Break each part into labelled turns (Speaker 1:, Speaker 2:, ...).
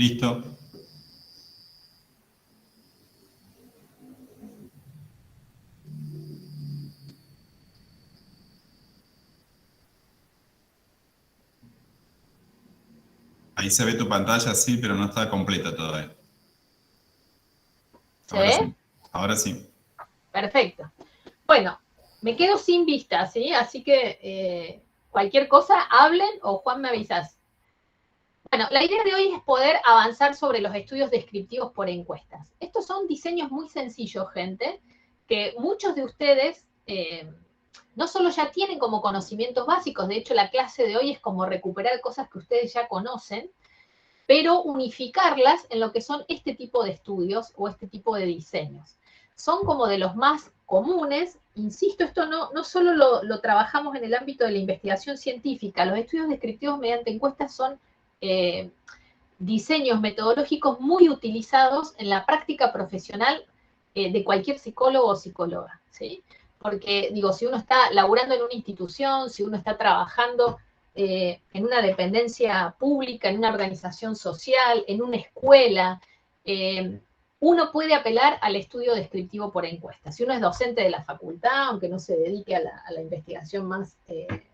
Speaker 1: Listo. Ahí se ve tu pantalla, sí, pero no está completa todavía.
Speaker 2: ¿Se ve?
Speaker 1: Ahora sí.
Speaker 2: Perfecto. Bueno, me quedo sin vista, ¿sí? Así que cualquier cosa, hablen o Juan me avisas. Bueno, la idea de hoy es poder avanzar sobre los estudios descriptivos por encuestas. Estos son diseños muy sencillos, gente, que muchos de ustedes no solo ya tienen como conocimientos básicos, de hecho la clase de hoy es como recuperar cosas que ustedes ya conocen, pero unificarlas en lo que son este tipo de estudios o este tipo de diseños. Son como de los más comunes, insisto, esto no solo lo trabajamos en el ámbito de la investigación científica, los estudios descriptivos mediante encuestas son diseños metodológicos muy utilizados en la práctica profesional de cualquier psicólogo o psicóloga, ¿sí? Porque, digo, si uno está laburando en una institución, si uno está trabajando en una dependencia pública, en una organización social, en una escuela, uno puede apelar al estudio descriptivo por encuesta. Si uno es docente de la facultad, aunque no se dedique a la investigación más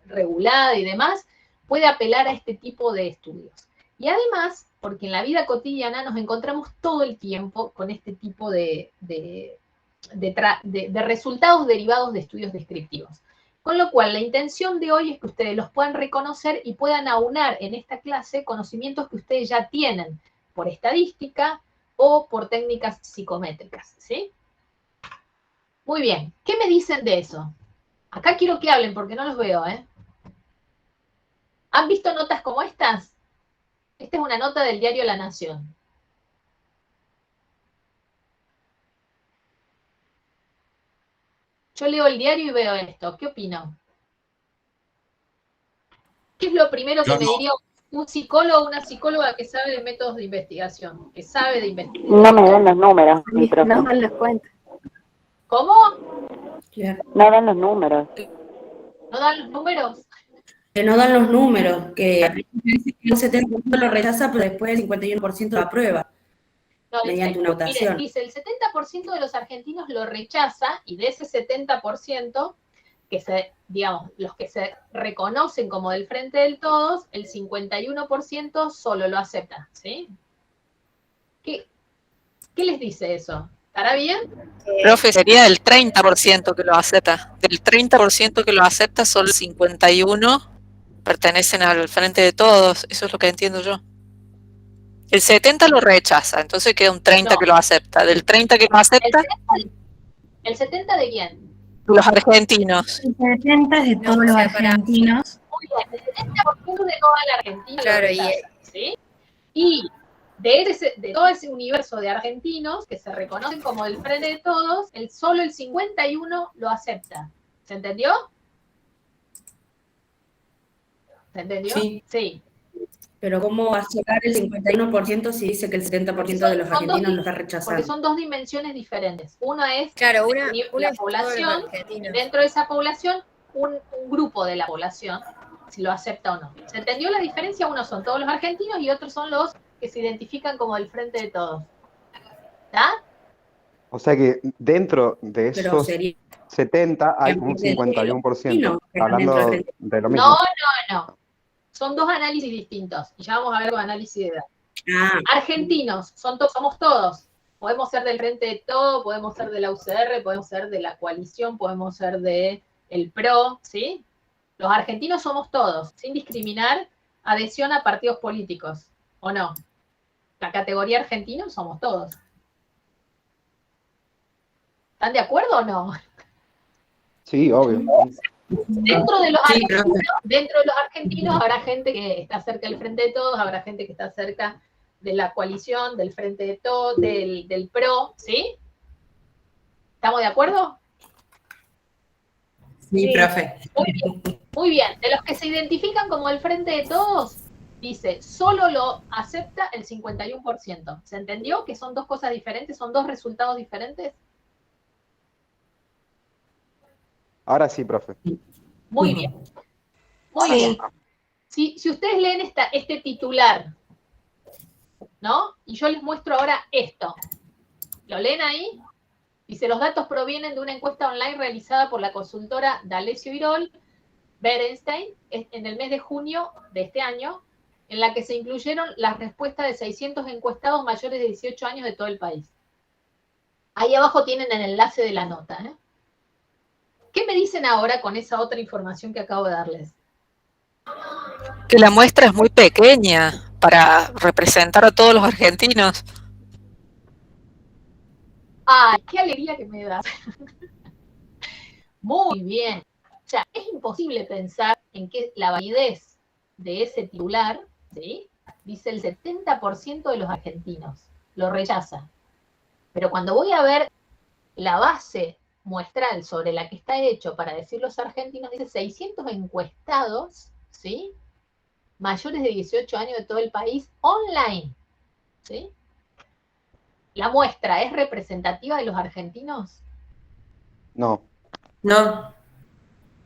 Speaker 2: regulada y demás, puede apelar a este tipo de estudios. Y además, porque en la vida cotidiana nos encontramos todo el tiempo con este tipo de resultados derivados de estudios descriptivos. Con lo cual, la intención de hoy es que ustedes los puedan reconocer y puedan aunar en esta clase conocimientos que ustedes ya tienen por estadística o por técnicas psicométricas, ¿sí? Muy bien, ¿qué me dicen de eso? Acá quiero que hablen porque no los veo, ¿eh? ¿Han visto notas como estas? Esta es una nota del diario La Nación. Yo leo el diario y veo esto. ¿Qué opino? ¿Qué es lo primero que me diría un psicólogo o una psicóloga que sabe de métodos de investigación? Que sabe de investigación.
Speaker 3: No me dan los números, mi profe.
Speaker 4: No dan los cuentas.
Speaker 2: ¿Cómo?
Speaker 3: No dan los números.
Speaker 2: ¿No dan los números?
Speaker 5: Que no dan los números, que el 70% lo rechaza, pero después el 51% lo aprueba.
Speaker 2: No,
Speaker 5: mediante una votación.
Speaker 2: Miren, dice, el 70% de los argentinos lo rechaza, y de ese 70%, que digamos, los que se reconocen como del Frente del Todos, el 51% solo lo acepta, ¿sí? ¿Qué les dice eso? ¿Estará bien?
Speaker 6: Profe, sería del 30% que lo acepta. Del 30% que lo acepta, solo el 51% pertenecen al Frente de Todos. Eso es lo que entiendo yo. El 70% lo rechaza, entonces queda un 30% que lo acepta. Del 30% que lo acepta,
Speaker 2: ¿El 70% de quién?
Speaker 6: los argentinos.
Speaker 7: El 70% es de todos los argentinos.
Speaker 2: Muy bien, el 70% de toda la Argentina
Speaker 4: Claro,
Speaker 2: lo rechaza, ¿sí? Y de todo ese universo de argentinos que se reconocen como del Frente de Todos, solo el 51% lo acepta. ¿Se entendió? ¿Se entendió?
Speaker 5: Sí.
Speaker 2: Sí.
Speaker 5: Pero ¿cómo va a llegar el 51% si dice que el 70% de los argentinos lo está rechazando?
Speaker 2: Porque son dos dimensiones diferentes. Una es
Speaker 4: Claro,
Speaker 2: la población, dentro de esa población, un grupo de la población, si lo acepta o no. ¿Se entendió la diferencia? Uno son todos los argentinos y otros son los que se identifican como el Frente de Todos. ¿Está?
Speaker 8: O sea que dentro de esos 70 hay un 51%, hablando de lo mismo.
Speaker 2: No. Son dos análisis distintos, y ya vamos a ver los análisis de edad. Argentinos, somos todos. Podemos ser del Frente de Todos, podemos ser de la UCR, podemos ser de la coalición, podemos ser del PRO, ¿sí? Los argentinos somos todos, sin discriminar adhesión a partidos políticos, ¿o no? La categoría argentino somos todos. ¿Están de acuerdo o no?
Speaker 8: Sí, obvio.
Speaker 2: Dentro de los argentinos habrá gente que está cerca del Frente de Todos, habrá gente que está cerca de la coalición, del Frente de Todos, del PRO, ¿sí? ¿Estamos de acuerdo?
Speaker 5: Sí, profe.
Speaker 2: Muy bien. De los que se identifican como el Frente de Todos, dice, solo lo acepta el 51%. ¿Se entendió que son dos cosas diferentes? ¿Son dos resultados diferentes?
Speaker 8: Ahora sí, profe.
Speaker 2: Muy bien. Muy bien. Si ustedes leen este titular, ¿no? Y yo les muestro ahora esto. ¿Lo leen ahí? Dice, los datos provienen de una encuesta online realizada por la consultora D'Alessio Irol Berenstein en el mes de junio de este año, en la que se incluyeron las respuestas de 600 encuestados mayores de 18 años de todo el país. Ahí abajo tienen el enlace de la nota, ¿eh? ¿Qué me dicen ahora con esa otra información que acabo de darles?
Speaker 6: Que la muestra es muy pequeña para representar a todos los argentinos.
Speaker 2: ¡Ay, qué alegría que me das! Muy bien. O sea, es imposible pensar en que la validez de ese titular, ¿sí? Dice el 70% de los argentinos, lo rechaza. Pero cuando voy a ver la base muestral sobre la que está hecho para decir los argentinos, dice 600 encuestados, ¿sí? Mayores de 18 años de todo el país, online, ¿sí? ¿La muestra es representativa de los argentinos?
Speaker 8: No.
Speaker 5: No.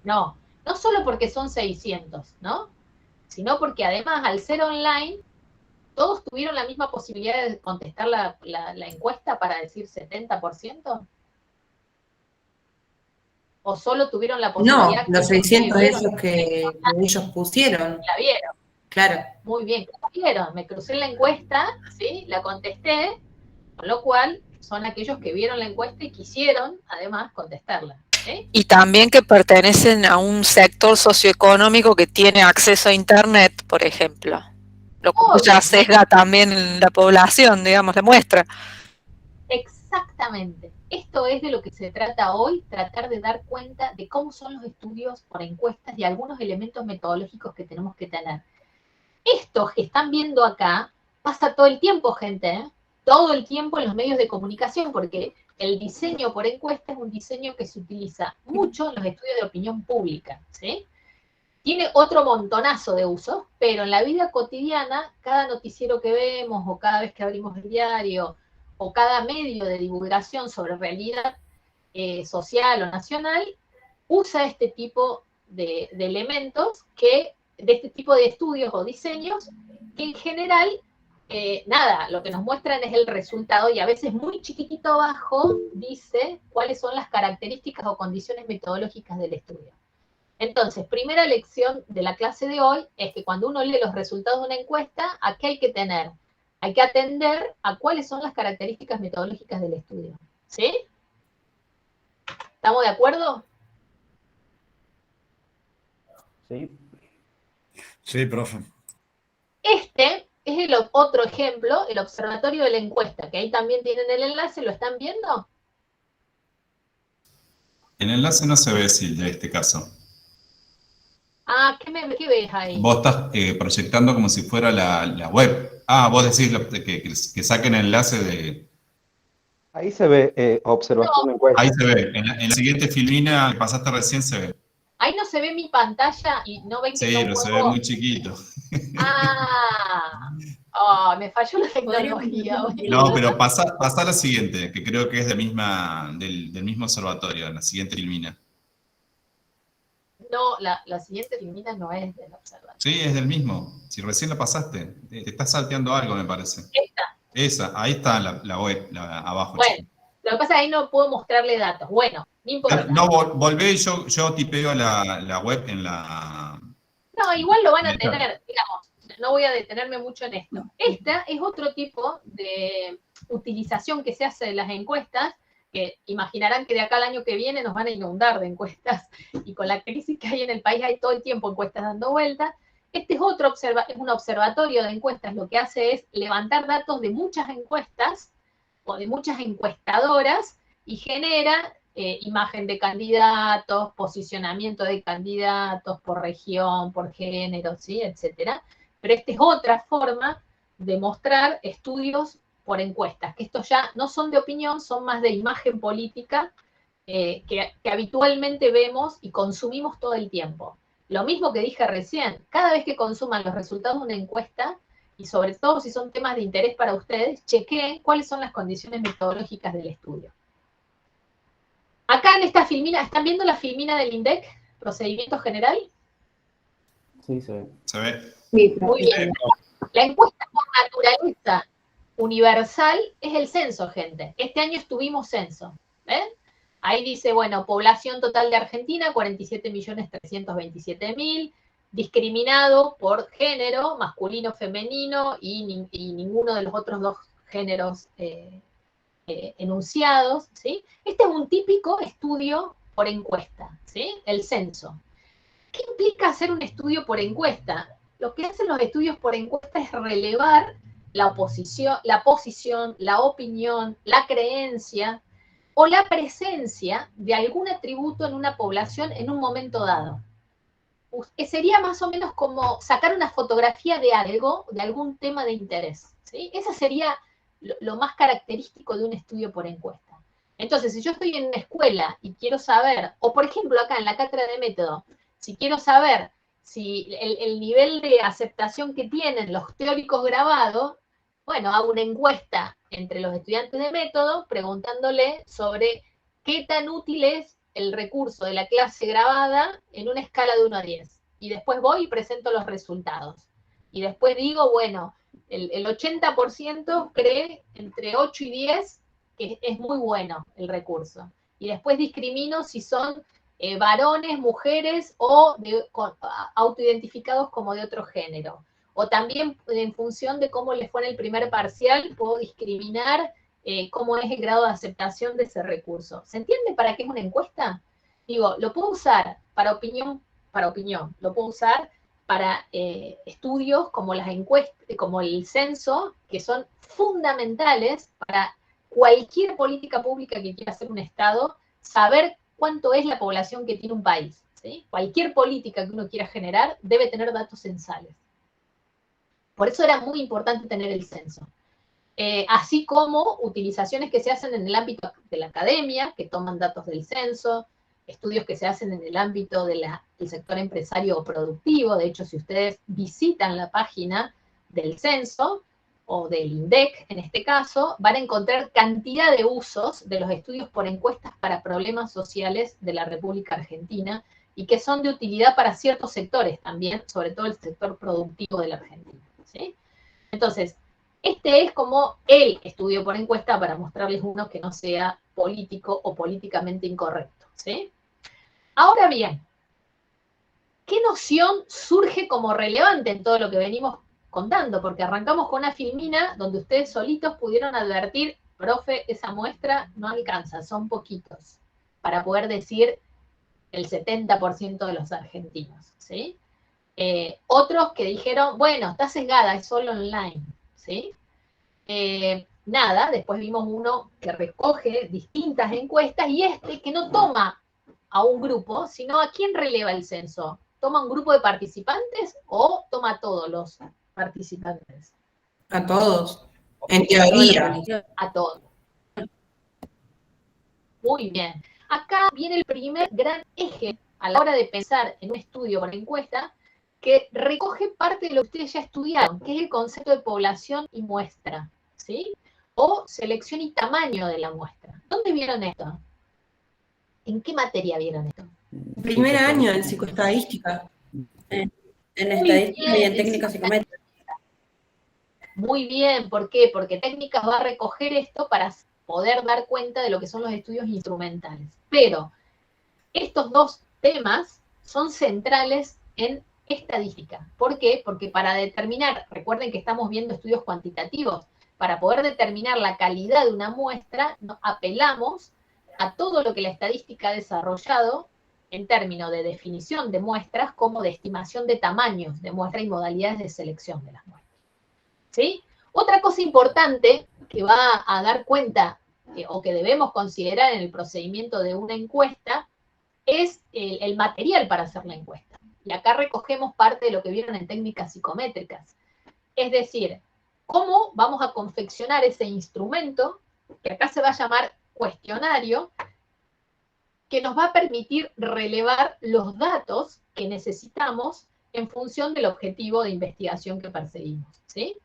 Speaker 2: No, no solo porque son 600, ¿no? Sino porque además, al ser online, todos tuvieron la misma posibilidad de contestar la encuesta para decir 70%. ¿O solo tuvieron la
Speaker 5: No,
Speaker 2: posibilidad?
Speaker 5: los 600 esos que ellos pusieron.
Speaker 2: La vieron.
Speaker 5: Claro.
Speaker 2: Muy bien, la vieron. Me crucé en la encuesta, ¿sí? La contesté, con lo cual son aquellos que vieron la encuesta y quisieron, además, contestarla. ¿Sí?
Speaker 6: Y también que pertenecen a un sector socioeconómico que tiene acceso a Internet, por ejemplo. Lo que ya sesga también la población, digamos, la muestra.
Speaker 2: Exactamente. Esto es de lo que se trata hoy, tratar de dar cuenta de cómo son los estudios por encuestas y algunos elementos metodológicos que tenemos que tener. Esto que están viendo acá pasa todo el tiempo, gente, ¿eh? Todo el tiempo en los medios de comunicación, porque el diseño por encuesta es un diseño que se utiliza mucho en los estudios de opinión pública, ¿sí? Tiene otro montonazo de usos, pero en la vida cotidiana, cada noticiero que vemos, o cada vez que abrimos el diario, o cada medio de divulgación sobre realidad social o nacional, usa este tipo de elementos, de este tipo de estudios o diseños, que en general, nada, lo que nos muestran es el resultado, y a veces muy chiquitito abajo dice cuáles son las características o condiciones metodológicas del estudio. Entonces, primera lección de la clase de hoy es que cuando uno lee los resultados de una encuesta, ¿a qué hay que tener? Hay que atender a cuáles son las características metodológicas del estudio. ¿Sí? ¿Estamos de acuerdo?
Speaker 4: Sí. Sí, profe.
Speaker 2: Este es el otro ejemplo, el observatorio de la encuesta, que ahí también tienen el enlace, ¿lo están viendo?
Speaker 1: El enlace no se ve, Silvia, en este caso.
Speaker 2: Ah, ¿qué ves ahí?
Speaker 1: Vos estás proyectando como si fuera la web. Ah, vos decís que saquen el enlace de...
Speaker 8: Ahí se ve observación de encuesta.
Speaker 1: Ahí se ve. En la siguiente filmina que pasaste recién se ve.
Speaker 2: Ahí no se ve mi pantalla y no ven que
Speaker 1: Sí,
Speaker 2: no
Speaker 1: pero
Speaker 2: puedo...
Speaker 1: se ve muy chiquito.
Speaker 2: Ah, me falló la tecnología.
Speaker 1: No, pero pasa a la siguiente, que creo que es del mismo observatorio, en la siguiente filmina.
Speaker 2: No, la siguiente filmina no es del observatorio.
Speaker 1: Sí, es del mismo. Si recién la pasaste, te estás salteando algo, me parece. Esa, ahí está la web, abajo.
Speaker 2: Bueno,
Speaker 1: chico.
Speaker 2: lo que pasa es que ahí no puedo mostrarle datos. Bueno, no importa.
Speaker 1: No, volvé y yo tipeo la web en la...
Speaker 2: No, igual lo van a tener, digamos, no voy a detenerme mucho en esto. Esta es otro tipo de utilización que se hace de las encuestas, que imaginarán que de acá al año que viene nos van a inundar de encuestas, y con la crisis que hay en el país hay todo el tiempo encuestas dando vueltas. Este es un observatorio de encuestas, lo que hace es levantar datos de muchas encuestas, o de muchas encuestadoras, y genera imagen de candidatos, posicionamiento de candidatos por región, por género, ¿sí? Etcétera. Pero esta es otra forma de mostrar estudios por encuestas, que estos ya no son de opinión, son más de imagen política, que habitualmente vemos y consumimos todo el tiempo. Lo mismo que dije recién, cada vez que consuman los resultados de una encuesta, y sobre todo si son temas de interés para ustedes, chequeen cuáles son las condiciones metodológicas del estudio. Acá en esta filmina, ¿están viendo la filmina del INDEC? Procedimiento general.
Speaker 4: Sí, se ve.
Speaker 1: ¿Se ve?
Speaker 2: Sí, muy bien. La encuesta por naturaleza universal es el censo, gente. Este año estuvimos censo. ¿Ven? Ahí dice, bueno, población total de Argentina, 47.327.000, discriminado por género, masculino, femenino, y ninguno de los otros dos géneros enunciados, ¿sí? Este es un típico estudio por encuesta, ¿sí? El censo. ¿Qué implica hacer un estudio por encuesta? Lo que hacen los estudios por encuesta es relevar la posición, la opinión, la creencia o la presencia de algún atributo en una población en un momento dado. Sería más o menos como sacar una fotografía de algo, de algún tema de interés, ¿sí? Ese sería lo más característico de un estudio por encuesta. Entonces, si yo estoy en una escuela y quiero saber, o por ejemplo acá en la cátedra de método, si quiero saber si el nivel de aceptación que tienen los teóricos grabados, bueno, hago una encuesta entre los estudiantes de método preguntándole sobre qué tan útil es el recurso de la clase grabada en una escala de 1 a 10. Y después voy y presento los resultados. Y después digo, bueno, el 80% cree entre 8 y 10 que es muy bueno el recurso. Y después discrimino si son varones, mujeres o autoidentificados como de otro género. O también en función de cómo les fue en el primer parcial, puedo discriminar cómo es el grado de aceptación de ese recurso. ¿Se entiende para qué es una encuesta? Digo, lo puedo usar para opinión, lo puedo usar para estudios como las encuestas, como el censo, que son fundamentales para cualquier política pública que quiera hacer un Estado, saber cuánto es la población que tiene un país, ¿sí? Cualquier política que uno quiera generar debe tener datos censales. Por eso era muy importante tener el censo. Así como utilizaciones que se hacen en el ámbito de la academia, que toman datos del censo, estudios que se hacen en el ámbito del sector empresario o productivo. De hecho, si ustedes visitan la página del censo, o del INDEC en este caso, van a encontrar cantidad de usos de los estudios por encuestas para problemas sociales de la República Argentina, y que son de utilidad para ciertos sectores también, sobre todo el sector productivo de la Argentina, ¿sí? Entonces, este es como el estudio por encuesta, para mostrarles uno que no sea político o políticamente incorrecto, ¿sí? Ahora bien, ¿qué noción surge como relevante en todo lo que venimos contando? Porque arrancamos con una filmina donde ustedes solitos pudieron advertir, profe, esa muestra no alcanza, son poquitos, para poder decir el 70% de los argentinos, ¿sí? Otros que dijeron, bueno, está sesgada, es solo online, ¿sí? Nada, después vimos uno que recoge distintas encuestas, y que no toma a un grupo, sino a quién releva el censo. ¿Toma un grupo de participantes o toma a todos los participantes?
Speaker 5: A todos, en teoría.
Speaker 2: A todos. Muy bien. Acá viene el primer gran eje a la hora de pensar en un estudio por encuesta, que recoge parte de lo que ustedes ya estudiaron, que es el concepto de población y muestra, ¿sí? O selección y tamaño de la muestra. ¿Dónde vieron esto? ¿En qué materia vieron esto?
Speaker 5: Primer año en psicoestadística. En estadística y en técnicas psicométricas.
Speaker 2: Muy bien, ¿por qué? Porque técnicas va a recoger esto para poder dar cuenta de lo que son los estudios instrumentales. Pero estos dos temas son centrales en estadística. ¿Por qué? Porque para determinar, recuerden que estamos viendo estudios cuantitativos, para poder determinar la calidad de una muestra, apelamos a todo lo que la estadística ha desarrollado en términos de definición de muestras, como de estimación de tamaños de muestras y modalidades de selección de las muestras, ¿sí? Otra cosa importante que va a dar cuenta, o que debemos considerar en el procedimiento de una encuesta, es el material para hacer la encuesta. Y acá recogemos parte de lo que vieron en técnicas psicométricas. Es decir, cómo vamos a confeccionar ese instrumento, que acá se va a llamar cuestionario, que nos va a permitir relevar los datos que necesitamos en función del objetivo de investigación que perseguimos, ¿sí?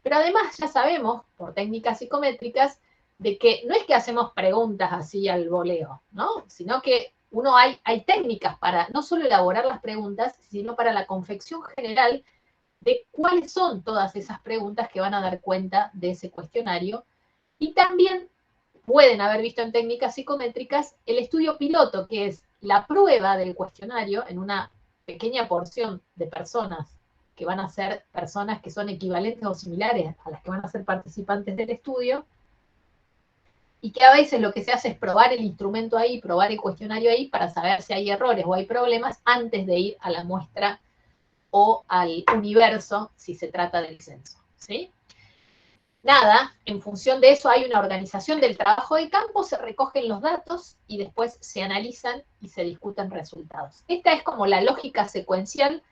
Speaker 2: Pero además ya sabemos, por técnicas psicométricas, de que no es que hacemos preguntas así al voleo, ¿no? Sino que hay técnicas para no solo elaborar las preguntas, sino para la confección general de cuáles son todas esas preguntas que van a dar cuenta de ese cuestionario. Y también pueden haber visto en técnicas psicométricas el estudio piloto, que es la prueba del cuestionario en una pequeña porción de personas, que van a ser personas que son equivalentes o similares a las que van a ser participantes del estudio, y que a veces lo que se hace es probar el instrumento ahí, probar el cuestionario ahí, para saber si hay errores o hay problemas antes de ir a la muestra o al universo, si se trata del censo, ¿sí? Nada, en función de eso hay una organización del trabajo de campo, se recogen los datos y después se analizan y se discuten resultados. Esta es como la lógica secuencial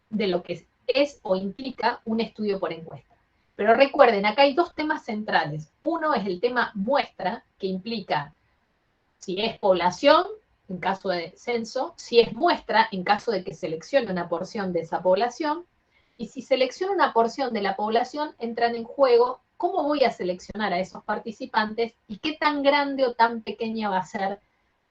Speaker 2: de lo que es o implica un estudio por encuesta. Pero recuerden, acá hay dos temas centrales. Uno es el tema muestra, que implica si es población, en caso de censo, si es muestra, en caso de que seleccione una porción de esa población, y si selecciona una porción de la población, entran en juego cómo voy a seleccionar a esos participantes y qué tan grande o tan pequeña va a ser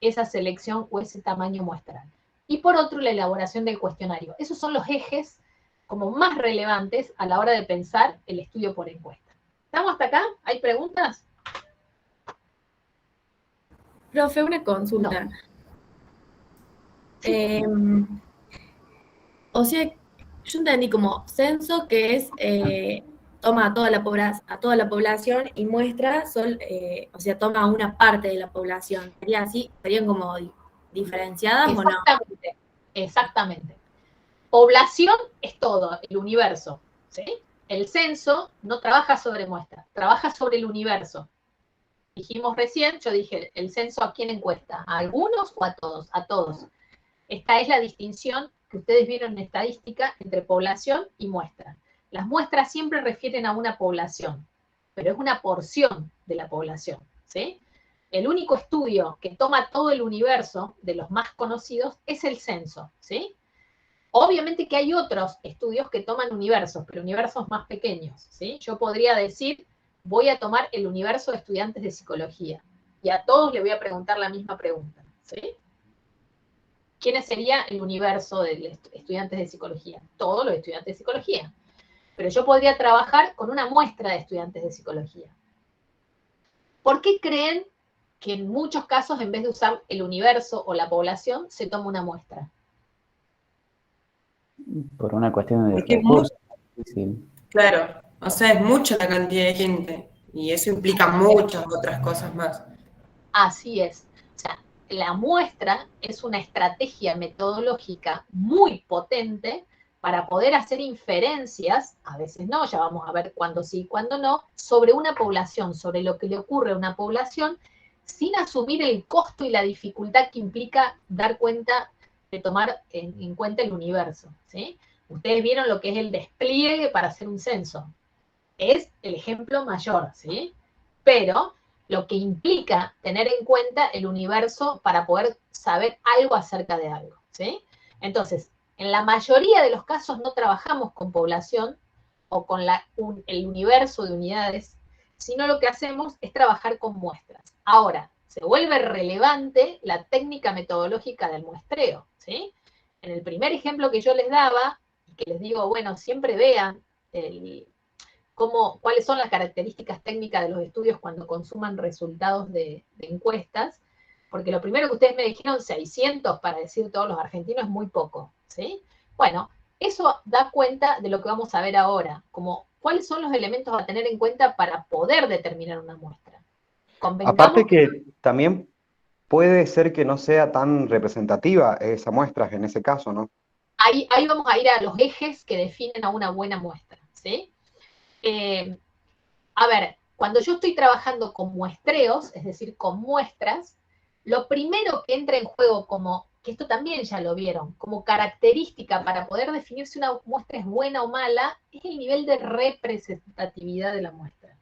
Speaker 2: esa selección o ese tamaño muestral. Y por otro, la elaboración del cuestionario. Esos son los ejes como más relevantes a la hora de pensar el estudio por encuesta. ¿Estamos hasta acá? ¿Hay preguntas?
Speaker 9: Profe, una consulta.
Speaker 2: No. Sí.
Speaker 9: O sea, yo entendí como censo, que es toma a toda la población y muestra, o sea, toma una parte de la población. ¿Sería así? ¿Serían como diferenciadas o no?
Speaker 2: Exactamente, exactamente. Población es todo, el universo, ¿sí? El censo no trabaja sobre muestra, trabaja sobre el universo. Dijimos recién, yo dije, ¿el censo a quién encuesta? ¿A algunos o a todos? A todos. Esta es la distinción que ustedes vieron en estadística entre población y muestra. Las muestras siempre refieren a una población, pero es una porción de la población, ¿sí? El único estudio que toma todo el universo, de los más conocidos, es el censo, ¿sí? Obviamente que hay otros estudios que toman universos, pero universos más pequeños, ¿sí? Yo podría decir, voy a tomar el universo de estudiantes de psicología, y a todos les voy a preguntar la misma pregunta, ¿sí? ¿Quién sería el universo de estudiantes de psicología? Todos los estudiantes de psicología. Pero yo podría trabajar con una muestra de estudiantes de psicología. ¿Por qué creen que en muchos casos, en vez de usar el universo o la población, se toma una muestra?
Speaker 10: Por una cuestión de recursos.
Speaker 11: Claro, o sea, es mucha la cantidad de gente y eso implica muchas otras cosas más.
Speaker 2: Así es. O sea, la muestra es una estrategia metodológica muy potente para poder hacer inferencias, a veces no, ya vamos a ver cuándo sí y cuándo no, sobre una población, sobre lo que le ocurre a una población, sin asumir el costo y la dificultad que implica dar cuenta de tomar en cuenta el universo, ¿sí? Ustedes vieron lo que es el despliegue para hacer un censo. Es el ejemplo mayor, ¿sí? Pero lo que implica tener en cuenta el universo para poder saber algo acerca de algo, ¿sí? Entonces, en la mayoría de los casos no trabajamos con población o con el universo de unidades, sino lo que hacemos es trabajar con muestras. Ahora, se vuelve relevante la técnica metodológica del muestreo, ¿sí? En el primer ejemplo que yo les daba, y que les digo, bueno, siempre vean cuáles son las características técnicas de los estudios cuando consuman resultados de encuestas, porque lo primero que ustedes me dijeron, 600 para decir todos los argentinos, es muy poco, ¿sí? Bueno, eso da cuenta de lo que vamos a ver ahora, como cuáles son los elementos a tener en cuenta para poder determinar una muestra.
Speaker 8: Aparte que también puede ser que no sea tan representativa esa muestra en ese caso, ¿no?
Speaker 2: Ahí vamos a ir a los ejes que definen a una buena muestra, ¿sí? A ver, cuando yo estoy trabajando con muestreos, es decir, con muestras, lo primero que entra en juego como, que esto también ya lo vieron, como característica para poder definir si una muestra es buena o mala, es el nivel de representatividad de la muestra.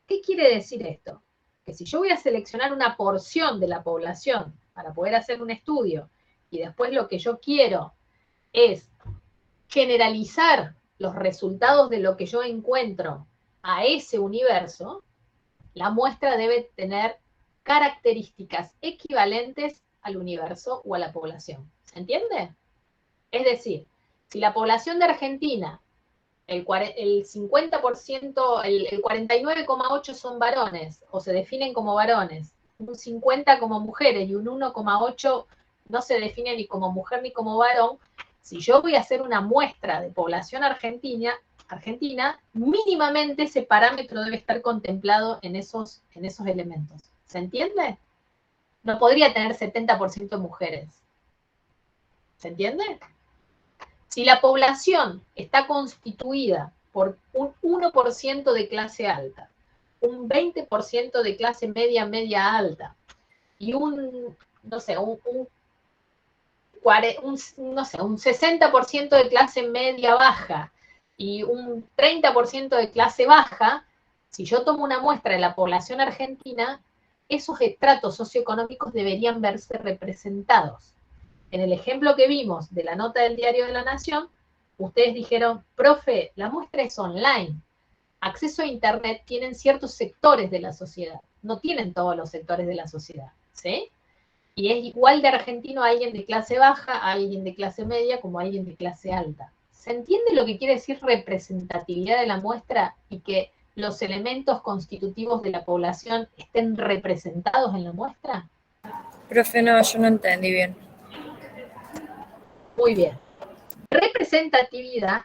Speaker 2: ¿Qué quiere decir esto? Que si yo voy a seleccionar una porción de la población para poder hacer un estudio, y después lo que yo quiero es generalizar los resultados de lo que yo encuentro a ese universo, la muestra debe tener características equivalentes al universo o a la población. ¿Se entiende? Es decir, si la población de Argentina el 50%, el 49,8 son varones, o se definen como varones, un 50 como mujeres y un 1,8 no se define ni como mujer ni como varón, si yo voy a hacer una muestra de población argentina, mínimamente ese parámetro debe estar contemplado en esos elementos. ¿Se entiende? No podría tener 70% mujeres. ¿Se entiende? Si la población está constituida por un 1% de clase alta, un 20% de clase media, media alta, y un 60% de clase media baja, y un 30% de clase baja, si yo tomo una muestra de la población argentina, esos estratos socioeconómicos deberían verse representados. En el ejemplo que vimos de la nota del Diario de la Nación, ustedes dijeron, profe, la muestra es online. Acceso a Internet tienen ciertos sectores de la sociedad, no tienen todos los sectores de la sociedad, ¿sí? Y es igual de argentino a alguien de clase baja, a alguien de clase media, como a alguien de clase alta. ¿Se entiende lo que quiere decir representatividad de la muestra y que los elementos constitutivos de la población estén representados en la muestra?
Speaker 12: Profe, no, yo no entendí bien.
Speaker 2: Muy bien. Representatividad,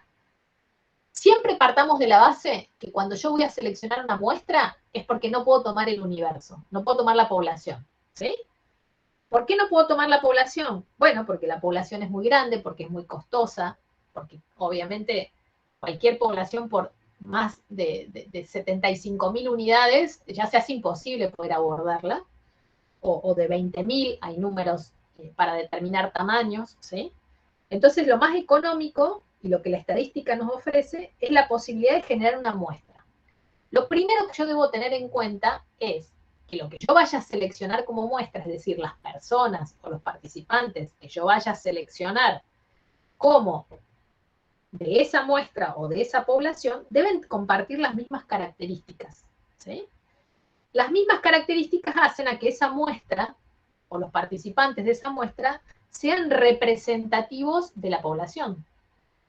Speaker 2: siempre partamos de la base que cuando yo voy a seleccionar una muestra es porque no puedo tomar el universo, no puedo tomar la población, ¿sí? ¿Por qué no puedo tomar la población? Bueno, porque la población es muy grande, porque es muy costosa, porque obviamente cualquier población por más de 75.000 unidades ya se hace imposible poder abordarla, o de 20.000, hay números para determinar tamaños, ¿sí? Entonces lo más económico y lo que la estadística nos ofrece es la posibilidad de generar una muestra. Lo primero que yo debo tener en cuenta es que lo que yo vaya a seleccionar como muestra, es decir, las personas o los participantes que yo vaya a seleccionar como de esa muestra o de esa población, deben compartir las mismas características, ¿sí? Las mismas características hacen a que esa muestra, o los participantes de esa muestra, sean representativos de la población,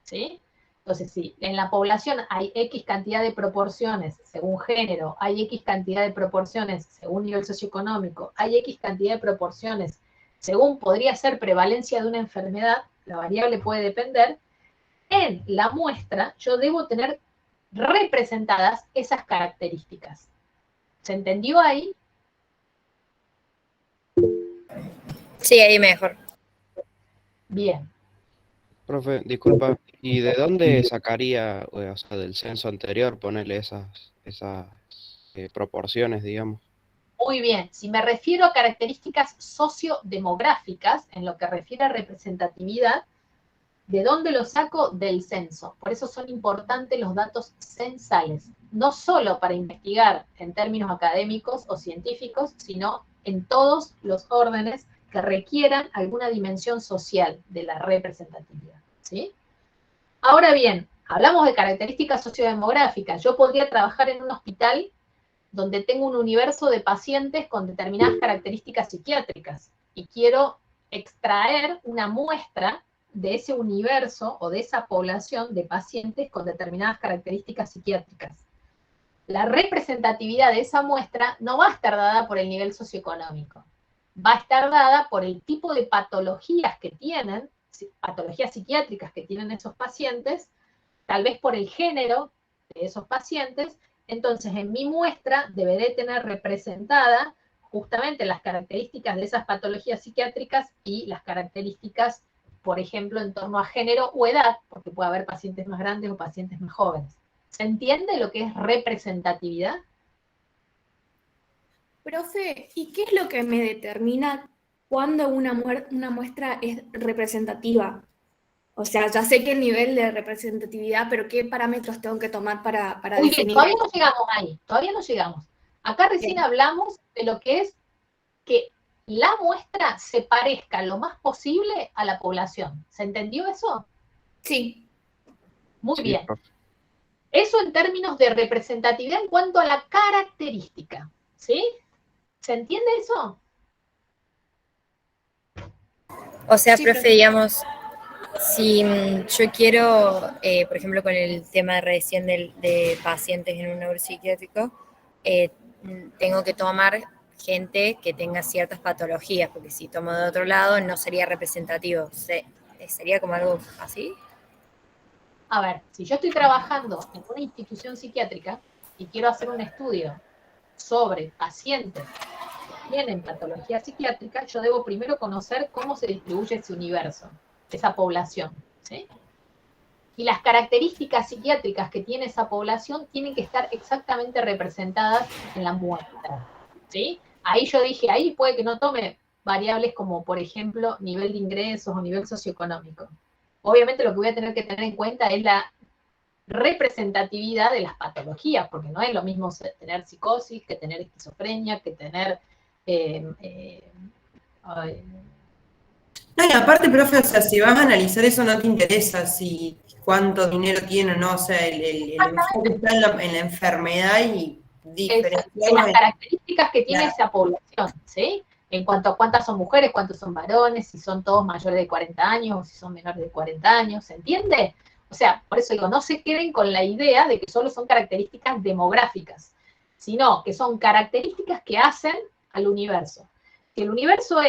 Speaker 2: ¿sí? Entonces, si en la población hay X cantidad de proporciones según género, hay X cantidad de proporciones según nivel socioeconómico, hay X cantidad de proporciones según podría ser prevalencia de una enfermedad, la variable puede depender, en la muestra yo debo tener representadas esas características. ¿Se entendió ahí?
Speaker 12: Sí, ahí mejor.
Speaker 2: Bien.
Speaker 13: Profe, disculpa, ¿y de dónde sacaría, o sea, del censo anterior, ponerle esas proporciones, digamos?
Speaker 2: Muy bien. Si me refiero a características sociodemográficas, en lo que refiere a representatividad, ¿de dónde lo saco? Del censo. Por eso son importantes los datos censales, no solo para investigar en términos académicos o científicos, sino en todos los órdenes que requieran alguna dimensión social de la representatividad, ¿sí? Ahora bien, hablamos de características sociodemográficas. Yo podría trabajar en un hospital donde tengo un universo de pacientes con determinadas características psiquiátricas y quiero extraer una muestra de ese universo o de esa población de pacientes con determinadas características psiquiátricas. La representatividad de esa muestra no va a estar dada por el nivel socioeconómico, va a estar dada por el tipo de patologías que tienen, patologías psiquiátricas que tienen esos pacientes, tal vez por el género de esos pacientes. Entonces, en mi muestra deberé tener representada justamente las características de esas patologías psiquiátricas y las características, por ejemplo, en torno a género o edad, porque puede haber pacientes más grandes o pacientes más jóvenes. ¿Se entiende lo que es representatividad?
Speaker 9: Profe, ¿y qué es lo que me determina cuándo una muestra es representativa? O sea, ya sé que el nivel de representatividad, pero ¿qué parámetros tengo que tomar para
Speaker 2: Muy
Speaker 9: definir?
Speaker 2: bien, todavía no llegamos ahí, todavía no llegamos. Acá recién hablamos de lo que es que la muestra se parezca lo más posible a la población. ¿Se entendió eso?
Speaker 9: Sí.
Speaker 2: Muy bien. Eso en términos de representatividad en cuanto a la característica, ¿sí? ¿Se entiende eso?
Speaker 12: O sea, profe, digamos, Si yo quiero, por ejemplo, con el tema de recién de pacientes en un neuropsiquiátrico, tengo que tomar gente que tenga ciertas patologías, porque si tomo de otro lado no sería representativo. ¿Sería como algo así?
Speaker 2: A ver, si yo estoy trabajando en una institución psiquiátrica y quiero hacer un estudio sobre pacientes que tienen patología psiquiátrica, yo debo primero conocer cómo se distribuye ese universo, esa población, ¿sí? Y las características psiquiátricas que tiene esa población tienen que estar exactamente representadas en la muestra, ¿sí? Ahí yo dije, ahí puede que no tome variables como, por ejemplo, nivel de ingresos o nivel socioeconómico. Obviamente lo que voy a tener que tener en cuenta es la representatividad de las patologías, porque no es lo mismo tener psicosis que tener esquizofrenia, que tener...
Speaker 11: No, y aparte, profe, o sea, si vas a analizar eso no te interesa si cuánto dinero tiene o no, o sea, el enfoque está en la enfermedad y
Speaker 2: en las características que tiene esa población, ¿sí? En cuanto a cuántas son mujeres, cuántos son varones, si son todos mayores de 40 años o si son menores de 40 años, ¿se entiende? O sea, por eso digo, no se queden con la idea de que solo son características demográficas, sino que son características que hacen al universo. Si el universo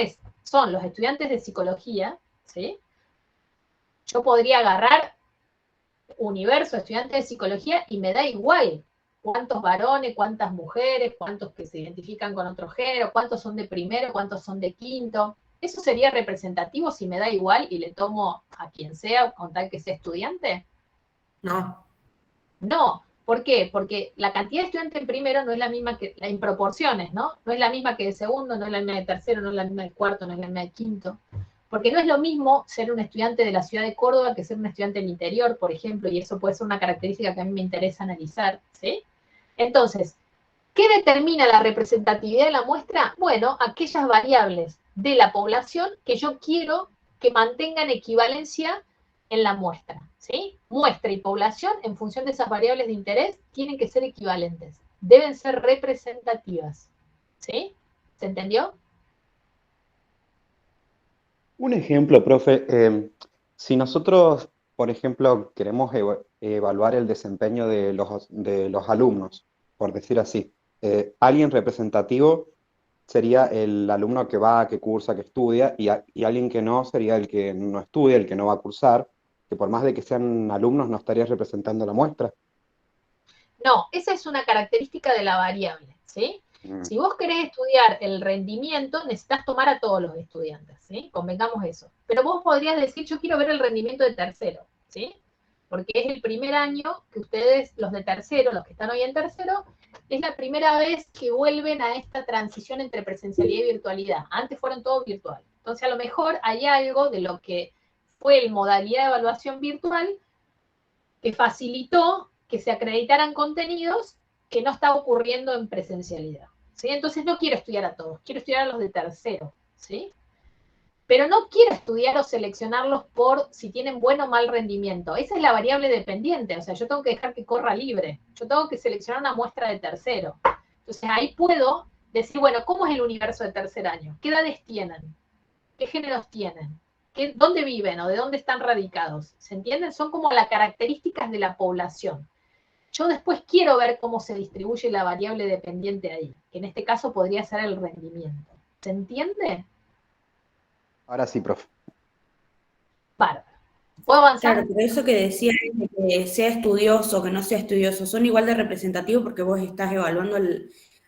Speaker 2: son los estudiantes de psicología, ¿sí? Yo podría agarrar universo de estudiantes de psicología y me da igual cuántos varones, cuántas mujeres, cuántos que se identifican con otro género, cuántos son de primero, cuántos son de quinto. ¿Eso sería representativo si me da igual y le tomo a quien sea con tal que sea estudiante?
Speaker 11: No.
Speaker 2: No. ¿Por qué? Porque la cantidad de estudiantes en primero no es la misma que, en proporciones, ¿no? No es la misma que de segundo, no es la misma de tercero, no es la misma de cuarto, no es la misma de quinto. Porque no es lo mismo ser un estudiante de la ciudad de Córdoba que ser un estudiante del interior, por ejemplo, y eso puede ser una característica que a mí me interesa analizar, ¿sí? Entonces, ¿qué determina la representatividad de la muestra? Bueno, aquellas variables de la población que yo quiero que mantengan equivalencia en la muestra, ¿sí? Muestra y población, en función de esas variables de interés, tienen que ser equivalentes, deben ser representativas, ¿sí? ¿Se entendió?
Speaker 8: Un ejemplo, profe, si nosotros, por ejemplo, queremos evaluar el desempeño de los alumnos, por decir así, alguien representativo sería el alumno que va, que cursa, que estudia, y alguien que no sería el que no estudia, el que no va a cursar, que por más de que sean alumnos no estaría representando la muestra.
Speaker 2: No, esa es una característica de la variable, ¿sí? Si vos querés estudiar el rendimiento, necesitas tomar a todos los estudiantes, ¿sí? Convengamos eso. Pero vos podrías decir, yo quiero ver el rendimiento de tercero, ¿sí? Porque es el primer año que ustedes, los de tercero, los que están hoy en tercero, es la primera vez que vuelven a esta transición entre presencialidad y virtualidad. Antes fueron todos virtual. Entonces, a lo mejor hay algo de lo que fue el modalidad de evaluación virtual que facilitó que se acreditaran contenidos que no estaba ocurriendo en presencialidad, ¿sí? Entonces no quiero estudiar a todos, quiero estudiar a los de tercero, ¿sí? Pero no quiero estudiar o seleccionarlos por si tienen buen o mal rendimiento. Esa es la variable dependiente, o sea, yo tengo que dejar que corra libre. Yo tengo que seleccionar una muestra de tercero. Entonces ahí puedo decir, bueno, ¿cómo es el universo de tercer año? ¿Qué edades tienen? ¿Qué géneros tienen? ¿Dónde viven o de dónde están radicados? ¿Se entienden? Son como las características de la población. Yo después quiero ver cómo se distribuye la variable dependiente ahí, que en este caso podría ser el rendimiento. ¿Se entiende?
Speaker 8: Ahora sí, profe.
Speaker 2: Bárbaro. ¿Puedo avanzar?
Speaker 5: Claro, pero eso que decía de que sea estudioso o que no sea estudioso, son igual de representativos porque vos estás evaluando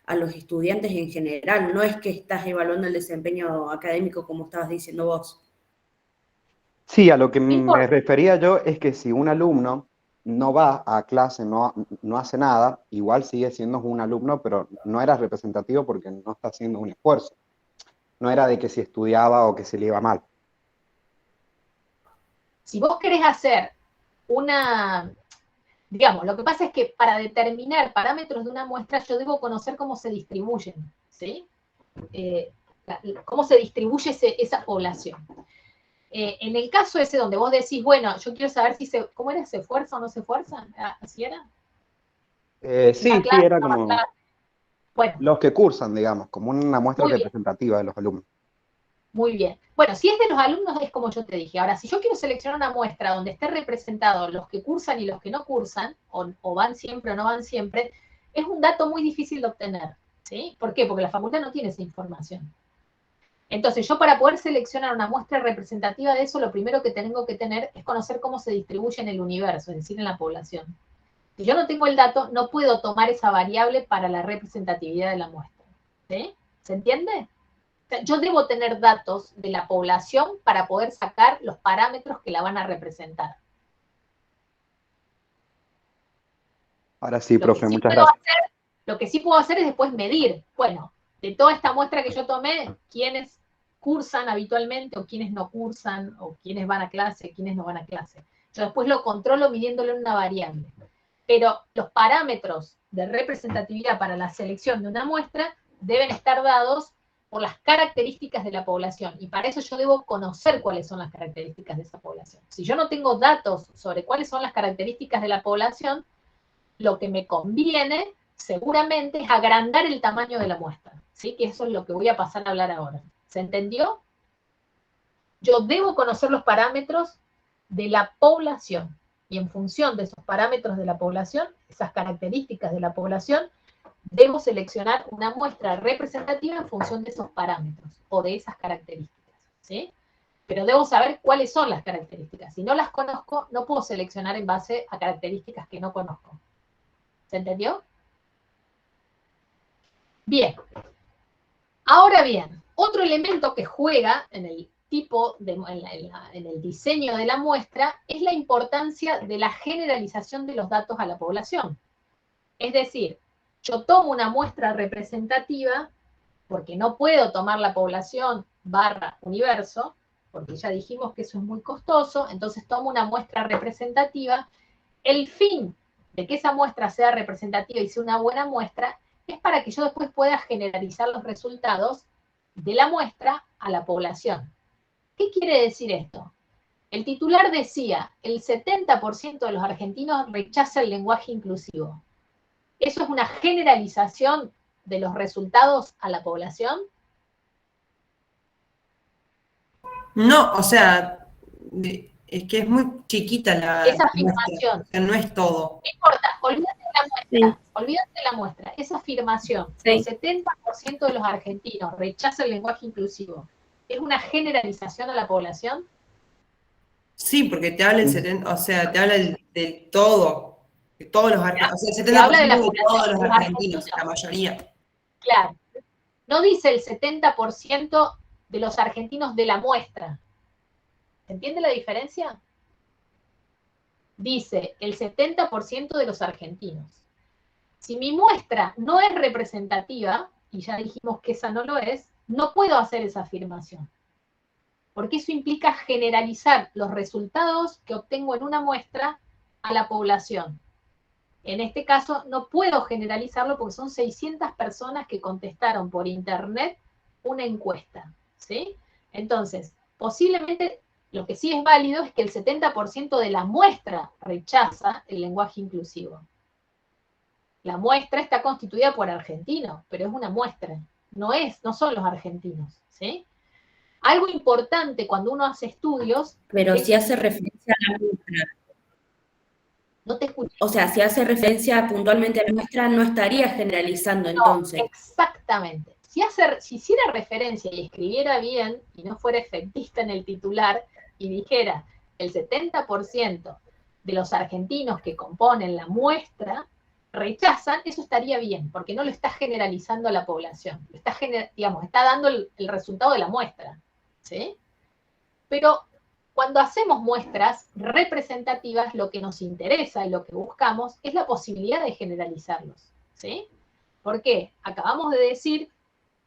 Speaker 5: a los estudiantes en general, no es que estás evaluando el desempeño académico como estabas diciendo vos.
Speaker 8: Sí, a lo que me refería yo es que si un alumno no va a clase, no hace nada, igual sigue siendo un alumno, pero no era representativo porque no está haciendo un esfuerzo. No era de que si estudiaba o que se le iba mal.
Speaker 2: Si vos querés hacer una, digamos, lo que pasa es que para determinar parámetros de una muestra yo debo conocer cómo se distribuyen, ¿sí? Cómo se distribuye esa población. En el caso ese donde vos decís, bueno, yo quiero saber si ¿cómo era? ¿Se esfuerza o no se esfuerza? ¿Así era?
Speaker 8: Sí, era como
Speaker 2: bueno,
Speaker 8: los que cursan, digamos, como una muestra representativa de los alumnos.
Speaker 2: Muy bien. Bueno, si es de los alumnos, es como yo te dije. Ahora, si yo quiero seleccionar una muestra donde esté representados los que cursan y los que no cursan, o van siempre o no van siempre, es un dato muy difícil de obtener, ¿sí? ¿Por qué? Porque la facultad no tiene esa información. Entonces, yo para poder seleccionar una muestra representativa de eso, lo primero que tengo que tener es conocer cómo se distribuye en el universo, es decir, en la población. Si yo no tengo el dato, no puedo tomar esa variable para la representatividad de la muestra, ¿sí? ¿Se entiende? O sea, yo debo tener datos de la población para poder sacar los parámetros que la van a representar.
Speaker 8: Ahora sí, profe, muchas gracias.
Speaker 2: Lo que sí puedo hacer es después medir, bueno, de toda esta muestra que yo tomé, quiénes cursan habitualmente o quiénes no cursan, o quiénes van a clase, quiénes no van a clase. Yo después lo controlo midiéndolo en una variable. Pero los parámetros de representatividad para la selección de una muestra deben estar dados por las características de la población. Y para eso yo debo conocer cuáles son las características de esa población. Si yo no tengo datos sobre cuáles son las características de la población, lo que me conviene seguramente es agrandar el tamaño de la muestra, ¿sí? Que eso es lo que voy a pasar a hablar ahora. ¿Se entendió? Yo debo conocer los parámetros de la población, y en función de esos parámetros de la población, esas características de la población, debo seleccionar una muestra representativa en función de esos parámetros, o de esas características, ¿sí? Pero debo saber cuáles son las características. Si no las conozco, no puedo seleccionar en base a características que no conozco. ¿Se entendió? Bien. Ahora bien, otro elemento que juega en el tipo en el diseño de la muestra es la importancia de la generalización de los datos a la población. Es decir, yo tomo una muestra representativa, porque no puedo tomar la población / universo, porque ya dijimos que eso es muy costoso, entonces tomo una muestra representativa. El fin de que esa muestra sea representativa y sea una buena muestra es para que yo después pueda generalizar los resultados de la muestra a la población. ¿Qué quiere decir esto? El titular decía, el 70% de los argentinos rechaza el lenguaje inclusivo. ¿Eso es una generalización de los resultados a la población?
Speaker 11: No, o sea, es que es muy chiquita
Speaker 2: esa
Speaker 11: muestra,
Speaker 2: afirmación.
Speaker 11: o sea, no es todo.
Speaker 2: No importa, olvídate de la muestra, olvídate de la muestra. Esa afirmación, el 70% de los argentinos rechaza el lenguaje inclusivo, ¿es una generalización a la población?
Speaker 11: Sí, porque te habla el 70, o sea, te habla del todo, de todos los argentinos, o sea, el 70%
Speaker 2: habla de la
Speaker 11: de
Speaker 2: población,
Speaker 11: todos los
Speaker 2: de los
Speaker 11: argentinos,
Speaker 2: argentinos.
Speaker 11: la mayoría.
Speaker 2: Claro. No dice el 70% de los argentinos de la muestra. ¿Se entiende la diferencia? Dice el 70% de los argentinos. Si mi muestra no es representativa, y ya dijimos que esa no lo es, no puedo hacer esa afirmación. Porque eso implica generalizar los resultados que obtengo en una muestra a la población. En este caso no puedo generalizarlo porque son 600 personas que contestaron por internet una encuesta, ¿sí? Entonces, posiblemente lo que sí es válido es que el 70% de la muestra rechaza el lenguaje inclusivo. La muestra está constituida por argentinos, pero es una muestra, no son los argentinos, ¿sí? Algo importante cuando uno hace estudios...
Speaker 5: Pero si hace referencia a la muestra.
Speaker 2: No te escucho.
Speaker 5: O sea, si hace referencia puntualmente a la muestra, no estaría generalizando entonces.
Speaker 2: No, exactamente. Si hiciera referencia y escribiera bien, y no fuera efectista en el titular, y dijera el 70% de los argentinos que componen la muestra rechazan, eso estaría bien, porque no lo está generalizando a la población. Está dando el resultado de la muestra, ¿sí? Pero cuando hacemos muestras representativas, lo que nos interesa y lo que buscamos es la posibilidad de generalizarlos, ¿sí? ¿Por qué? Acabamos de decir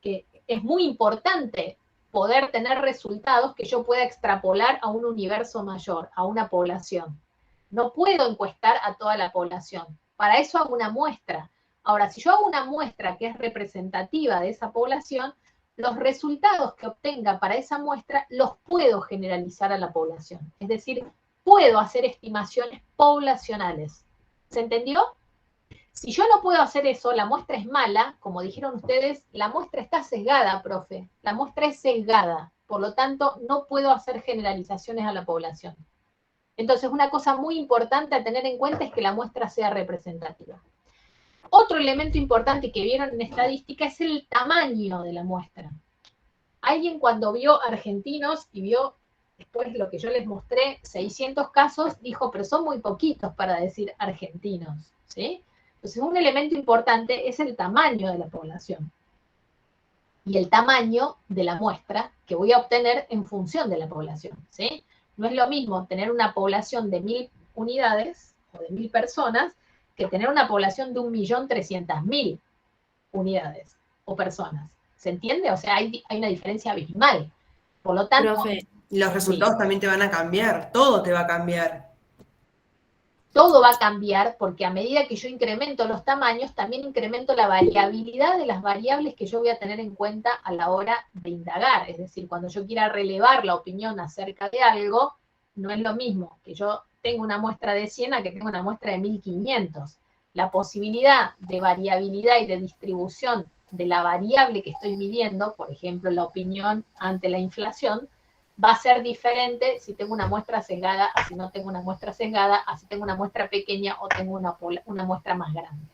Speaker 2: que es muy importante poder tener resultados que yo pueda extrapolar a un universo mayor, a una población. No puedo encuestar a toda la población. Para eso hago una muestra. Ahora, si yo hago una muestra que es representativa de esa población, los resultados que obtenga para esa muestra los puedo generalizar a la población. Es decir, puedo hacer estimaciones poblacionales. ¿Se entendió? Si yo no puedo hacer eso, la muestra es mala, como dijeron ustedes, la muestra está sesgada, profe. La muestra es sesgada. por lo tanto no puedo hacer generalizaciones a la población. Entonces una cosa muy importante a tener en cuenta es que la muestra sea representativa. Otro elemento importante que vieron en estadística es el tamaño de la muestra. Alguien cuando vio argentinos y vio después lo que yo les mostré, 600 casos, dijo, pero son muy poquitos para decir argentinos, ¿sí? Entonces un elemento importante es el tamaño de la población y el tamaño de la muestra que voy a obtener en función de la población, ¿sí? No es lo mismo tener una población de 1000 unidades o de 1000 personas que tener una población de 1.300.000 unidades o personas. ¿Se entiende? O sea, hay una diferencia abismal. Por lo tanto...
Speaker 11: Profe, los resultados también te van a cambiar, todo te va a cambiar.
Speaker 2: Todo va a cambiar porque a medida que yo incremento los tamaños, también incremento la variabilidad de las variables que yo voy a tener en cuenta a la hora de indagar. Es decir, cuando yo quiera relevar la opinión acerca de algo, no es lo mismo que yo tenga una muestra de 100 a que tenga una muestra de 1500. La posibilidad de variabilidad y de distribución de la variable que estoy midiendo, por ejemplo, la opinión ante la inflación, va a ser diferente si tengo una muestra sesgada, a si no tengo una muestra sesgada, a si tengo una muestra pequeña o tengo una muestra más grande.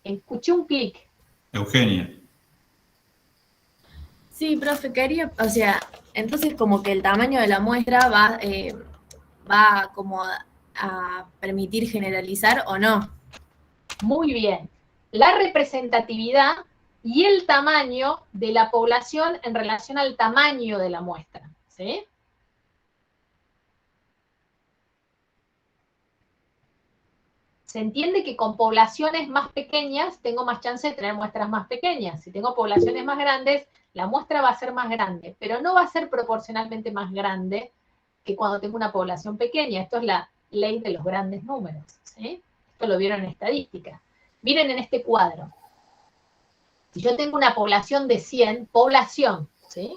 Speaker 2: Escuché un clic.
Speaker 1: Eugenia.
Speaker 9: Sí, profe, quería, o sea, entonces como que el tamaño de la muestra va como a permitir generalizar o no.
Speaker 2: Muy bien. La representatividad y el tamaño de la población en relación al tamaño de la muestra, ¿sí? Se entiende que con poblaciones más pequeñas tengo más chance de tener muestras más pequeñas. Si tengo poblaciones más grandes, la muestra va a ser más grande, pero no va a ser proporcionalmente más grande que cuando tengo una población pequeña. Esto es la ley de los grandes números, ¿sí? Esto lo vieron en estadística. Miren en este cuadro. Si yo tengo una población de 100, población, ¿sí?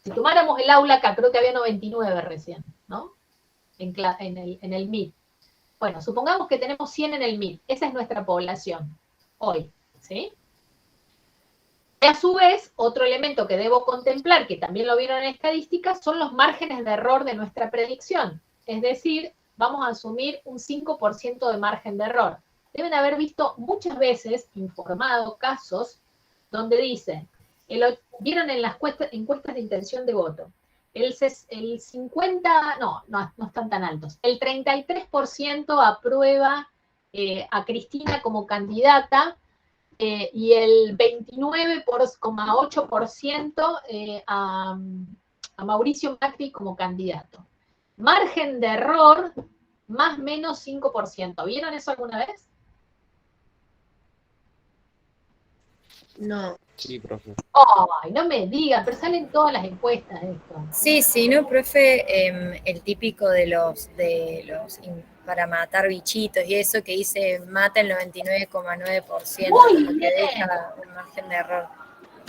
Speaker 2: Si tomáramos el aula acá, creo que había 99 recién, ¿no? En el MIT. Bueno, supongamos que tenemos 100 en el MIT. Esa es nuestra población hoy, ¿sí? Y a su vez, otro elemento que debo contemplar, que también lo vieron en estadística, son los márgenes de error de nuestra predicción. Es decir, vamos a asumir un 5% de margen de error. Deben haber visto muchas veces, informado, casos donde dice, vieron en las encuestas de intención de voto, el 50, no están tan altos, el 33% aprueba a Cristina como candidata y el 29,8% a Mauricio Macri como candidato. Margen de error, más o menos 5%. ¿Vieron eso alguna vez?
Speaker 12: No.
Speaker 13: Sí, profe.
Speaker 2: Ay, no me digan, pero salen todas las encuestas de esto.
Speaker 12: Sí, no, profe, el típico de los para matar bichitos y eso que dice mata el 99,9%, lo que deja un margen de error.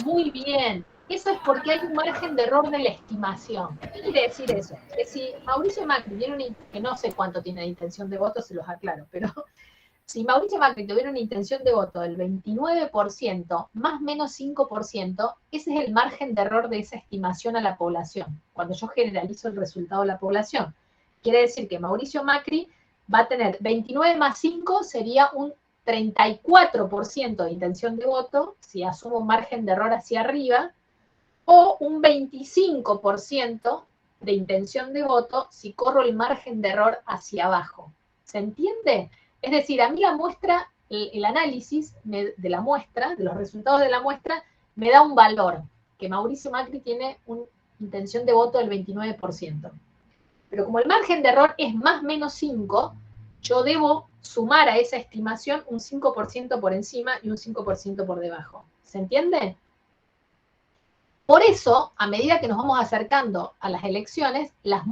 Speaker 2: Muy bien. Eso es porque hay un margen de error de la estimación. ¿Qué quiere decir eso? Que si Mauricio Macri tiene que no sé cuánto tiene de intención de voto, se los aclaro, pero si Mauricio Macri tuviera una intención de voto del 29%, más o menos 5%, ese es el margen de error de esa estimación a la población, cuando yo generalizo el resultado de la población. Quiere decir que Mauricio Macri va a tener 29 más 5, sería un 34% de intención de voto, si asumo un margen de error hacia arriba, o un 25% de intención de voto si corro el margen de error hacia abajo. ¿Se entiende? Es decir, a mí la muestra, el análisis de la muestra, de los resultados de la muestra, me da un valor, que Mauricio Macri tiene una intención de voto del 29%. Pero como el margen de error es más o menos 5, yo debo sumar a esa estimación un 5% por encima y un 5% por debajo. ¿Se entiende? Por eso, a medida que nos vamos acercando a las elecciones, las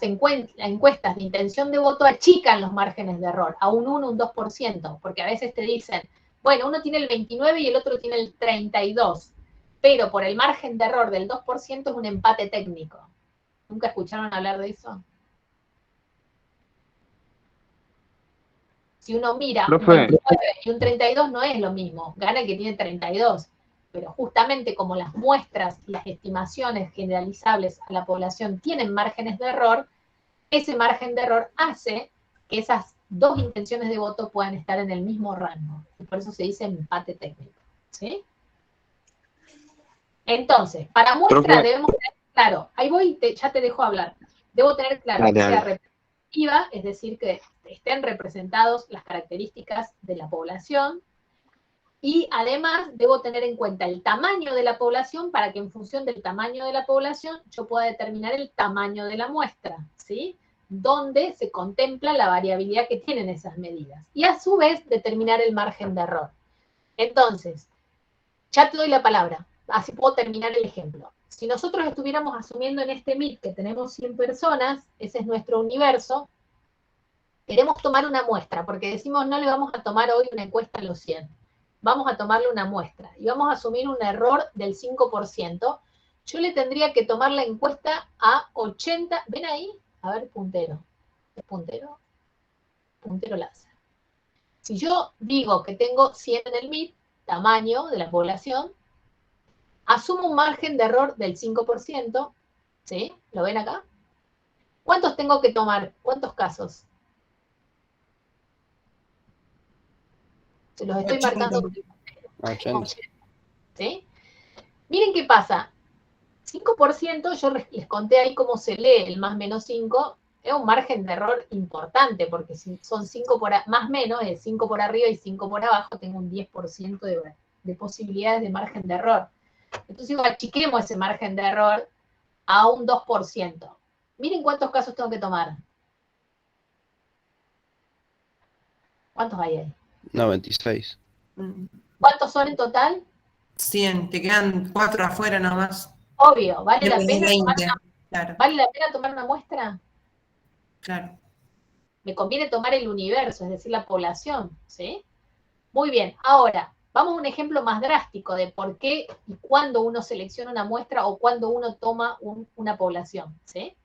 Speaker 2: encuestas de intención de voto achican los márgenes de error a un 1, un 2%, porque a veces te dicen, bueno, uno tiene el 29 y el otro tiene el 32, pero por el margen de error del 2% es un empate técnico. ¿Nunca escucharon hablar de eso? Si uno mira un 29 y un 32 no es lo mismo, gana el que tiene 32. pero justamente como las muestras y las estimaciones generalizables a la población tienen márgenes de error, ese margen de error hace que esas dos intenciones de voto puedan estar en el mismo rango. Y por eso se dice empate técnico. ¿Sí? Entonces, para muestra debemos tener claro, ahí voy, ya te dejo hablar. Debo tener claro que sea representativa, es decir, que estén representados las características de la población, y además debo tener en cuenta el tamaño de la población para que en función del tamaño de la población yo pueda determinar el tamaño de la muestra, ¿sí? Donde se contempla la variabilidad que tienen esas medidas. Y a su vez determinar el margen de error. Entonces, ya te doy la palabra, así puedo terminar el ejemplo. Si nosotros estuviéramos asumiendo en este MIT que tenemos 100 personas, ese es nuestro universo, queremos tomar una muestra, porque decimos no le vamos a tomar hoy una encuesta a los 100. Vamos a tomarle una muestra y vamos a asumir un error del 5%, yo le tendría que tomar la encuesta a 80, ven ahí, a ver, puntero, ¿es puntero? Puntero láser. Si yo digo que tengo 100 en el MIT, tamaño de la población, asumo un margen de error del 5%, ¿sí? ¿Lo ven acá? ¿Cuántos tengo que tomar? ¿Cuántos casos? Se los estoy marcando.
Speaker 13: 80.
Speaker 2: ¿Sí? Miren qué pasa. 5%, yo les conté ahí cómo se lee el más menos 5, es un margen de error importante, porque si son 5 más menos, es 5 por arriba y 5 por abajo, tengo un 10% de posibilidades de margen de error. Entonces digo, achiquemos ese margen de error a un 2%. Miren cuántos casos tengo que tomar. ¿Cuántos hay ahí?
Speaker 13: 96.
Speaker 2: ¿Cuántos son en total?
Speaker 11: 100, te quedan 4 afuera nomás.
Speaker 2: Obvio, ¿vale la pena
Speaker 11: 20, claro.
Speaker 2: ¿Vale la pena tomar una muestra?
Speaker 11: Claro.
Speaker 2: Me conviene tomar el universo, es decir, la población, ¿sí? Muy bien, ahora, vamos a un ejemplo más drástico de por qué y cuándo uno selecciona una muestra o cuándo uno toma una población, ¿sí?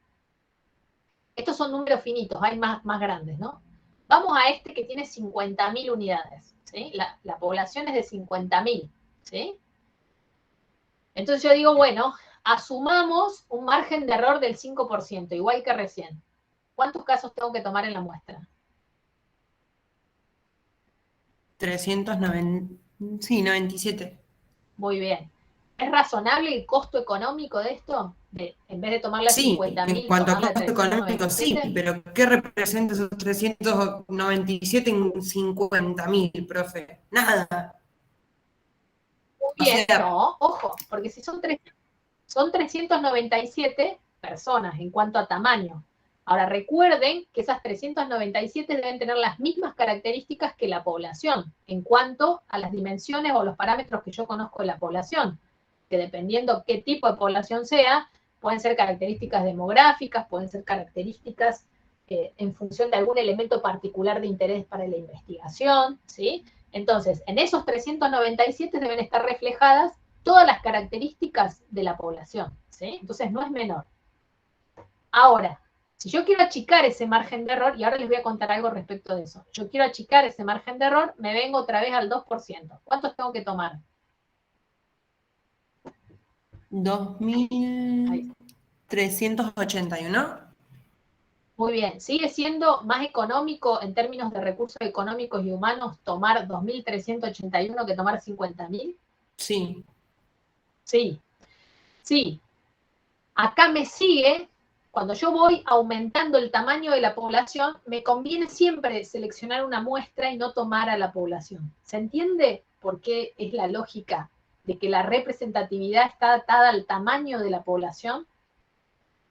Speaker 2: Estos son números finitos, hay más grandes, ¿no? Vamos a este que tiene 50.000 unidades, ¿sí? La población es de 50.000, ¿sí? Entonces yo digo, bueno, asumamos un margen de error del 5%, igual que recién. ¿Cuántos casos tengo que tomar en la muestra?
Speaker 11: 97.
Speaker 2: Muy bien. ¿Es razonable el costo económico de esto? En vez de tomar las 50.000,
Speaker 11: en cuanto a
Speaker 2: tomar
Speaker 11: costo económico, sí, pero ¿qué representa esos 397 en 50.000, profe? Nada.
Speaker 2: Muy bien, no, ojo, porque si son 397 personas en cuanto a tamaño. Ahora recuerden que esas 397 deben tener las mismas características que la población en cuanto a las dimensiones o los parámetros que yo conozco de la población, que dependiendo qué tipo de población sea, pueden ser características demográficas, pueden ser características en función de algún elemento particular de interés para la investigación, ¿sí? Entonces, en esos 397 deben estar reflejadas todas las características de la población, ¿sí? Entonces no es menor. Ahora, si yo quiero achicar ese margen de error, y ahora les voy a contar algo respecto de eso, yo quiero achicar ese margen de error, me vengo otra vez al 2%. ¿Cuántos tengo que tomar?
Speaker 11: 2.381.
Speaker 2: Muy bien, ¿sigue siendo más económico en términos de recursos económicos y humanos tomar 2.381 que tomar 50.000?
Speaker 11: Sí.
Speaker 2: Sí, sí. Acá me sigue, cuando yo voy aumentando el tamaño de la población, me conviene siempre seleccionar una muestra y no tomar a la población. ¿Se entiende por qué es la lógica de que la representatividad está atada al tamaño de la población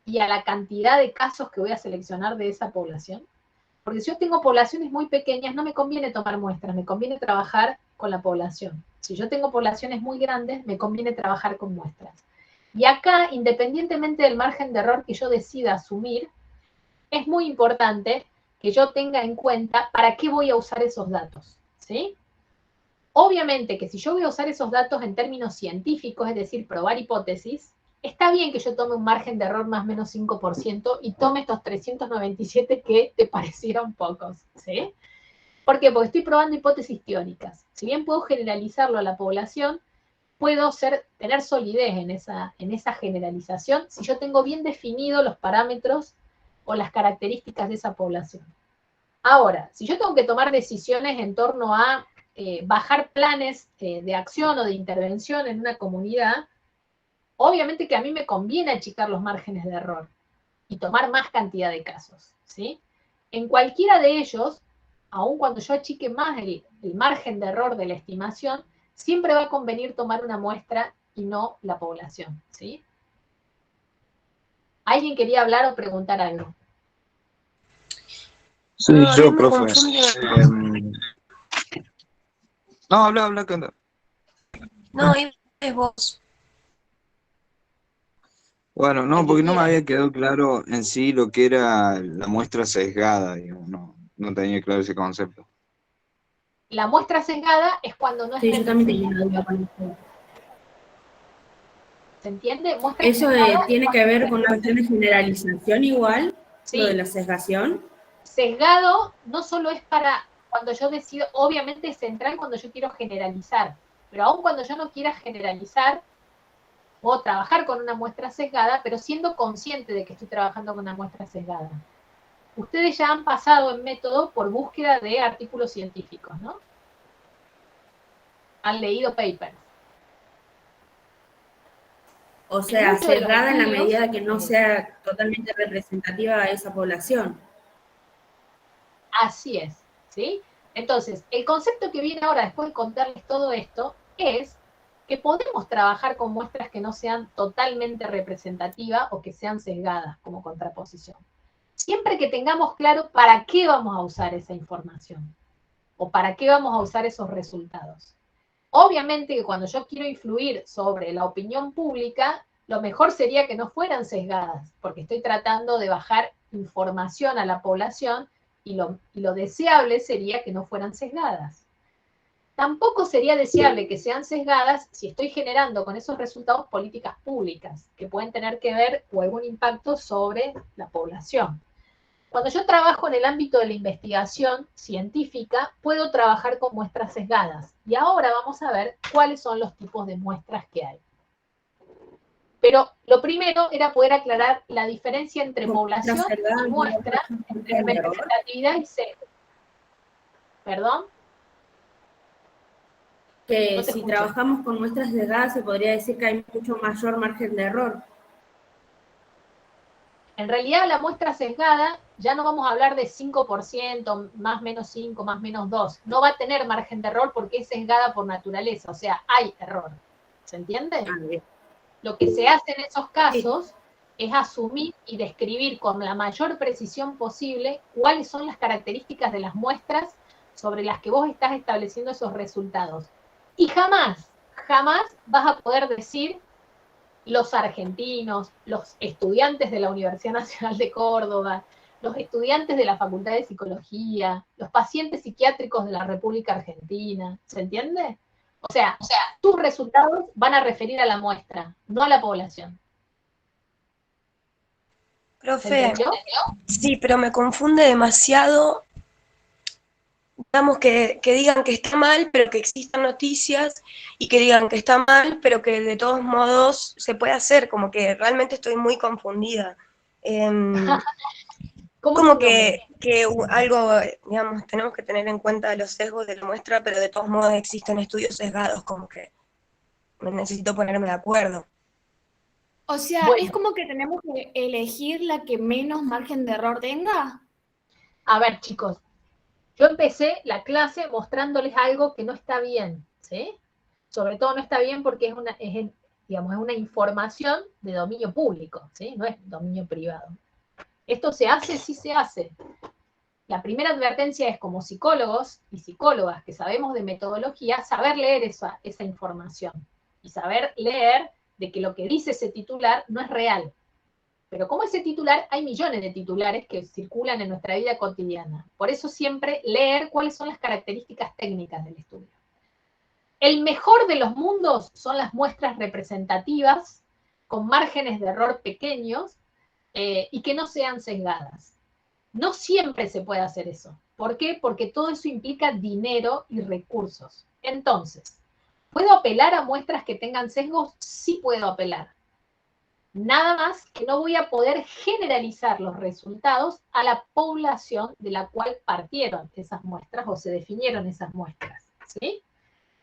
Speaker 2: y a la cantidad de casos que voy a seleccionar de esa población? Porque si yo tengo poblaciones muy pequeñas, no me conviene tomar muestras, me conviene trabajar con la población. Si yo tengo poblaciones muy grandes, me conviene trabajar con muestras. Y acá, independientemente del margen de error que yo decida asumir, es muy importante que yo tenga en cuenta para qué voy a usar esos datos, ¿sí? Obviamente que si yo voy a usar esos datos en términos científicos, es decir, probar hipótesis, está bien que yo tome un margen de error más o menos 5% y tome estos 397 que te parecieron pocos, ¿sí? ¿Por qué? Porque estoy probando hipótesis teóricas. Si bien puedo generalizarlo a la población, puedo tener solidez en esa generalización si yo tengo bien definidos los parámetros o las características de esa población. Ahora, si yo tengo que tomar decisiones en torno a bajar planes de acción o de intervención en una comunidad, obviamente que a mí me conviene achicar los márgenes de error y tomar más cantidad de casos, ¿sí? En cualquiera de ellos, aun cuando yo achique más el margen de error de la estimación, siempre va a convenir tomar una muestra y no la población, ¿sí? ¿Alguien quería hablar o preguntar algo?
Speaker 14: Sí,
Speaker 11: No,
Speaker 14: yo,
Speaker 11: me
Speaker 14: profe.
Speaker 11: confunde.
Speaker 14: No, habla, ¿qué onda?
Speaker 11: No, es vos.
Speaker 14: Bueno, no, porque no me había quedado claro en sí lo que era la muestra sesgada, digamos, no tenía claro ese concepto.
Speaker 2: La muestra sesgada es cuando no es
Speaker 5: Sí, yo también tenía
Speaker 2: representativa.
Speaker 5: una duda con eso.
Speaker 2: ¿Se entiende? Muestra
Speaker 5: ¿Eso
Speaker 2: sesgada
Speaker 5: tiene que ver con una cuestión de generalización igual?
Speaker 2: Sí.
Speaker 5: Lo de la sesgación.
Speaker 2: Sesgado no solo es para cuando yo decido, obviamente es central cuando yo quiero generalizar, pero aun cuando yo no quiera generalizar, puedo trabajar con una muestra sesgada, pero siendo consciente de que estoy trabajando con una muestra sesgada. Ustedes ya han pasado en método por búsqueda de artículos científicos, ¿no? Han leído papers.
Speaker 5: O sea,
Speaker 2: muchos de los
Speaker 5: sesgada en la
Speaker 2: estudios,
Speaker 5: medida que no sea totalmente representativa a esa población.
Speaker 2: Así es, ¿sí? Entonces, el concepto que viene ahora, después de contarles todo esto, es que podemos trabajar con muestras que no sean totalmente representativas o que sean sesgadas como contraposición. Siempre que tengamos claro para qué vamos a usar esa información o para qué vamos a usar esos resultados. Obviamente que cuando yo quiero influir sobre la opinión pública, lo mejor sería que no fueran sesgadas, porque estoy tratando de bajar información a la población y lo deseable sería que no fueran sesgadas. Tampoco sería deseable que sean sesgadas si estoy generando con esos resultados políticas públicas que pueden tener que ver o algún impacto sobre la población. Cuando yo trabajo en el ámbito de la investigación científica, puedo trabajar con muestras sesgadas. Y ahora vamos a ver cuáles son los tipos de muestras que hay. Pero lo primero era poder aclarar la diferencia entre población y muestra, entre representatividad y sesgo. ¿Perdón?
Speaker 5: Que
Speaker 2: No te
Speaker 5: si
Speaker 2: escucho.
Speaker 5: trabajamos con muestras sesgadas se podría decir que hay mucho mayor margen de error.
Speaker 2: En realidad la muestra sesgada, ya no vamos a hablar de 5%, más menos 5, más menos 2. No va a tener margen de error porque es sesgada por naturaleza, o sea, hay error. ¿Se entiende? Lo que se hace en esos casos es asumir y describir con la mayor precisión posible cuáles son las características de las muestras sobre las que vos estás estableciendo esos resultados. Y jamás vas a poder decir los argentinos, los estudiantes de la Universidad Nacional de Córdoba, los estudiantes de la Facultad de Psicología, los pacientes psiquiátricos de la República Argentina, ¿se entiende? O sea, tus resultados van a referir a la muestra, no a la población.
Speaker 11: Profe, sí, pero me confunde demasiado, digamos, que digan que está mal, pero que existan noticias, y que digan que está mal, pero que de todos modos se puede hacer, como que realmente estoy muy confundida. Como que algo, digamos, tenemos que tener en cuenta los sesgos de la muestra, pero de todos modos existen estudios sesgados, como que necesito ponerme de acuerdo.
Speaker 15: O sea, ¿es como que tenemos que elegir la que menos margen de error tenga?
Speaker 2: A ver, chicos, yo empecé la clase mostrándoles algo que no está bien, ¿sí? Sobre todo no está bien porque es una información de dominio público, ¿sí? No es dominio privado. ¿Esto se hace? Sí se hace. La primera advertencia es, como psicólogos y psicólogas que sabemos de metodología, saber leer esa información y saber leer de que lo que dice ese titular no es real. Pero como ese titular, hay millones de titulares que circulan en nuestra vida cotidiana. Por eso siempre leer cuáles son las características técnicas del estudio. El mejor de los mundos son las muestras representativas, con márgenes de error pequeños, y que no sean sesgadas. No siempre se puede hacer eso. ¿Por qué? Porque todo eso implica dinero y recursos. Entonces, ¿Puedo apelar a muestras que tengan sesgos? Sí puedo apelar. Nada más que no voy a poder generalizar los resultados a la población de la cual partieron esas muestras o se definieron esas muestras, ¿sí?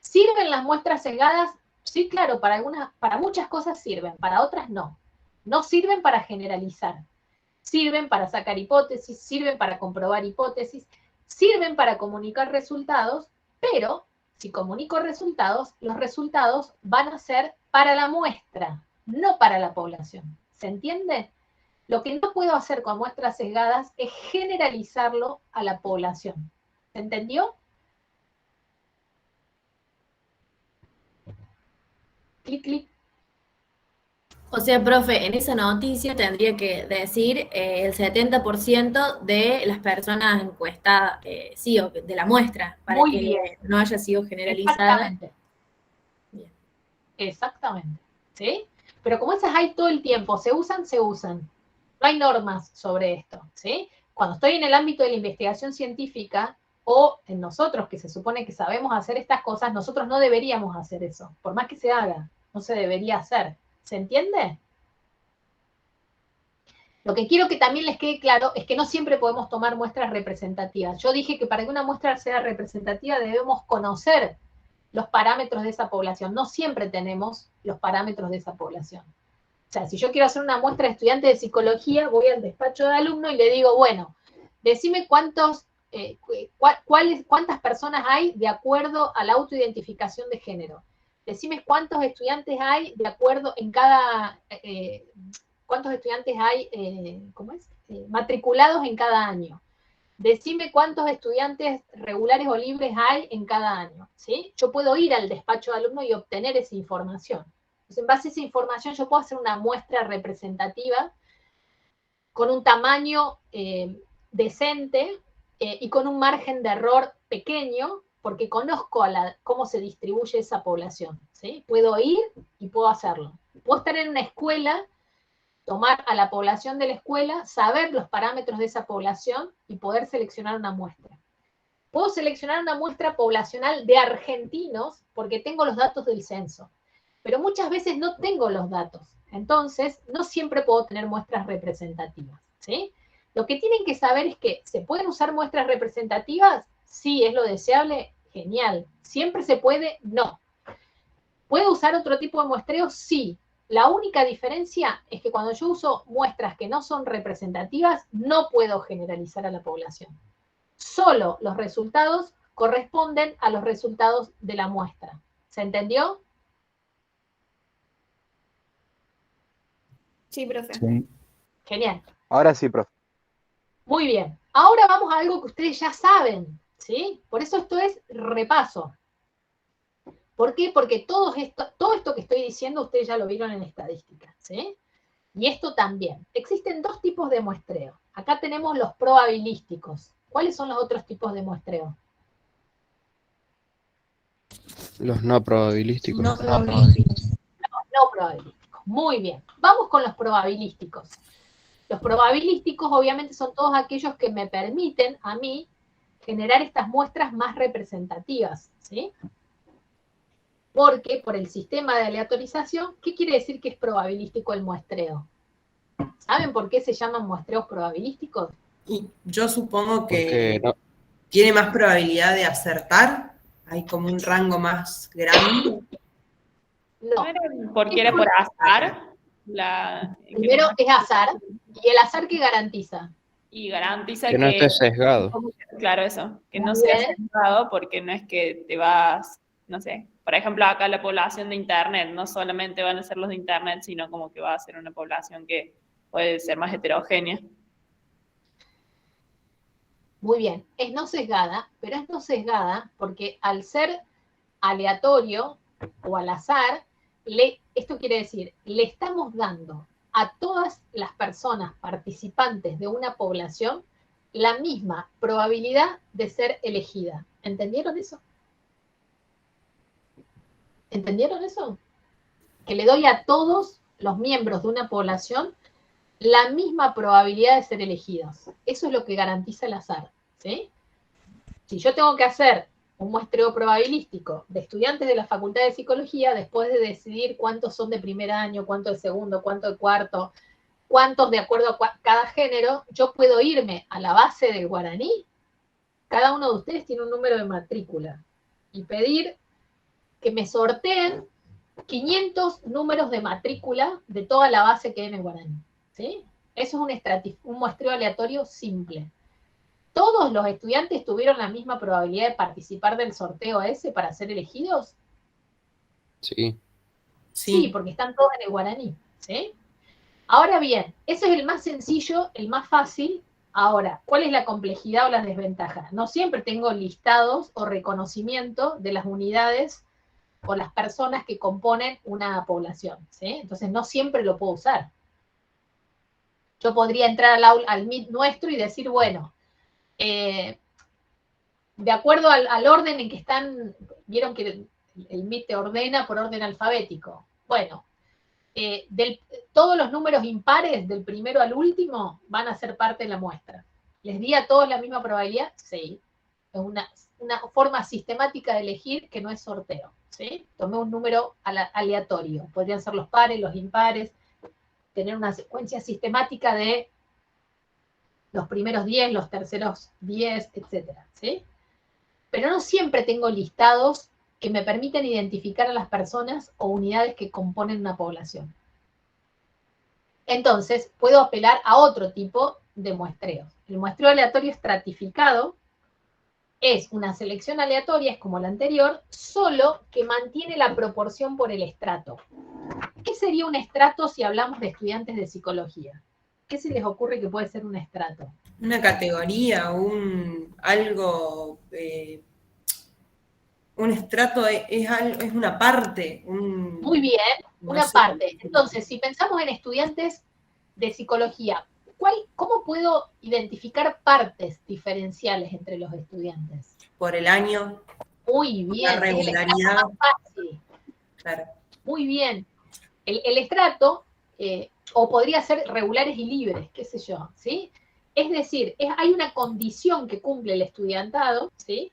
Speaker 2: ¿Sirven las muestras sesgadas? Sí, claro, para muchas cosas sirven, para otras no. No sirven para generalizar. Sirven para sacar hipótesis, sirven para comprobar hipótesis, sirven para comunicar resultados, pero si comunico resultados, los resultados van a ser para la muestra, no para la población. ¿Se entiende? Lo que no puedo hacer con muestras sesgadas es generalizarlo a la población. ¿Se entendió? Clic, clic.
Speaker 9: O sea, profe, en esa noticia tendría que decir el 70% de las personas encuestadas, sí, o de la muestra, para
Speaker 2: Muy
Speaker 9: que
Speaker 2: bien.
Speaker 9: no haya sido generalizada.
Speaker 2: Exactamente. Bien. Exactamente. ¿Sí? Pero como esas hay todo el tiempo, se usan, se usan. No hay normas sobre esto, ¿sí? Cuando estoy en el ámbito de la investigación científica, o en nosotros, que se supone que sabemos hacer estas cosas, nosotros no deberíamos hacer eso. Por más que se haga, no se debería hacer. ¿Se entiende? Lo que quiero que también les quede claro es que no siempre podemos tomar muestras representativas. Yo dije que para que una muestra sea representativa debemos conocer los parámetros de esa población. No siempre tenemos los parámetros de esa población. O sea, si yo quiero hacer una muestra de estudiantes de psicología, voy al despacho de alumno y le digo, bueno, decime cuántas personas hay de acuerdo a la autoidentificación de género. Decime cuántos estudiantes hay de acuerdo en cada, cuántos estudiantes hay, matriculados en cada año. Decime cuántos estudiantes regulares o libres hay en cada año, ¿sí? Yo puedo ir al despacho de alumno y obtener esa información. Entonces, en base a esa información, yo puedo hacer una muestra representativa con un tamaño decente y con un margen de error pequeño, porque conozco cómo se distribuye esa población, ¿sí? Puedo ir y puedo hacerlo. Puedo estar en una escuela, tomar a la población de la escuela, saber los parámetros de esa población y poder seleccionar una muestra. Puedo seleccionar una muestra poblacional de argentinos porque tengo los datos del censo, pero muchas veces no tengo los datos. Entonces, no siempre puedo tener muestras representativas, ¿sí? Lo que tienen que saber es que, ¿se pueden usar muestras representativas? Sí, es lo deseable, genial. ¿Siempre se puede? No. ¿Puedo usar otro tipo de muestreo? Sí. La única diferencia es que cuando yo uso muestras que no son representativas, no puedo generalizar a la población. Solo los resultados corresponden a los resultados de la muestra. ¿Se entendió?
Speaker 15: Sí, profe.
Speaker 10: Sí.
Speaker 2: Genial.
Speaker 8: Ahora sí, profe.
Speaker 2: Muy bien. Ahora vamos a algo que ustedes ya saben, ¿sí? Por eso esto es repaso. ¿Por qué? Porque todo esto que estoy diciendo ustedes ya lo vieron en estadística, ¿sí? Y esto también. Existen dos tipos de muestreo. Acá tenemos los probabilísticos. ¿Cuáles son los otros tipos de muestreo?
Speaker 13: Los no probabilísticos.
Speaker 2: No probabilísticos. No probabilísticos. Muy bien. Vamos con los probabilísticos. Los probabilísticos obviamente son todos aquellos que me permiten a mí generar estas muestras más representativas, ¿sí? Porque por el sistema de aleatorización, ¿qué quiere decir que es probabilístico el muestreo? ¿Saben por qué se llaman muestreos probabilísticos?
Speaker 16: Y yo supongo que
Speaker 13: No.
Speaker 16: tiene más probabilidad de acertar, hay como un rango más grande.
Speaker 2: No.
Speaker 17: Porque era por azar.
Speaker 2: Primero es azar, y el azar que garantiza.
Speaker 17: Y garantiza
Speaker 13: Que no esté sesgado.
Speaker 17: Claro, eso, que no
Speaker 2: Muy
Speaker 17: sea
Speaker 2: bien.
Speaker 17: sesgado, porque no es que te vas, no sé, por ejemplo, acá la población de Internet, no solamente van a ser los de Internet, sino como que va a ser una población que puede ser más heterogénea.
Speaker 2: Muy bien, es no sesgada, pero es no sesgada porque al ser aleatorio o al azar, esto quiere decir, le estamos dando a todas las personas participantes de una población la misma probabilidad de ser elegida. ¿Entendieron eso? ¿Entendieron eso? Que le doy a todos los miembros de una población la misma probabilidad de ser elegidos. Eso es lo que garantiza el azar, ¿sí? Si yo tengo que hacer un muestreo probabilístico de estudiantes de la Facultad de Psicología, después de decidir cuántos son de primer año, cuántos de segundo, cuántos de cuarto, cuántos de acuerdo a cada género, yo puedo irme a la base del guaraní. Cada uno de ustedes tiene un número de matrícula y pedir que me sorteen 500 números de matrícula de toda la base que hay en el guaraní, ¿sí? Eso es un muestreo aleatorio simple. ¿Todos los estudiantes tuvieron la misma probabilidad de participar del sorteo ese para ser elegidos?
Speaker 13: Sí.
Speaker 2: Sí, porque están todos en el guaraní, ¿sí? Ahora bien, ese es el más sencillo, el más fácil. Ahora, ¿cuál es la complejidad o las desventajas? No siempre tengo listados o reconocimiento de las unidades o las personas que componen una población, ¿sí? Entonces no siempre lo puedo usar. Yo podría entrar al Meet nuestro y decir, bueno, de acuerdo al orden en que están, vieron que el Meet te ordena por orden alfabético. Bueno, todos los números impares del primero al último van a ser parte de la muestra. ¿Les di a todos la misma probabilidad? Sí. Es una forma sistemática de elegir que no es sorteo, ¿sí? Tomé un número aleatorio. Podrían ser los pares, los impares, tener una secuencia sistemática de los primeros 10, los terceros 10, etcétera, ¿sí? Pero no siempre tengo listados que me permiten identificar a las personas o unidades que componen una población. Entonces, puedo apelar a otro tipo de muestreos. El muestreo aleatorio estratificado es una selección aleatoria, es como la anterior, solo que mantiene la proporción por el estrato. ¿Qué sería un estrato si hablamos de estudiantes de psicología? ¿Qué se les ocurre que puede ser un estrato?
Speaker 16: Una categoría, algo... un estrato es una parte.
Speaker 2: Muy bien, una parte. Entonces, si pensamos en estudiantes de psicología, ¿cómo puedo identificar partes diferenciales entre los estudiantes?
Speaker 16: Por el año.
Speaker 2: Muy bien.
Speaker 16: La regularidad.
Speaker 2: Es el estrato más fácil.
Speaker 16: Claro.
Speaker 2: Muy bien. El estrato, o podría ser regulares y libres, qué sé yo, ¿sí? Es decir, hay una condición que cumple el estudiantado, ¿sí?,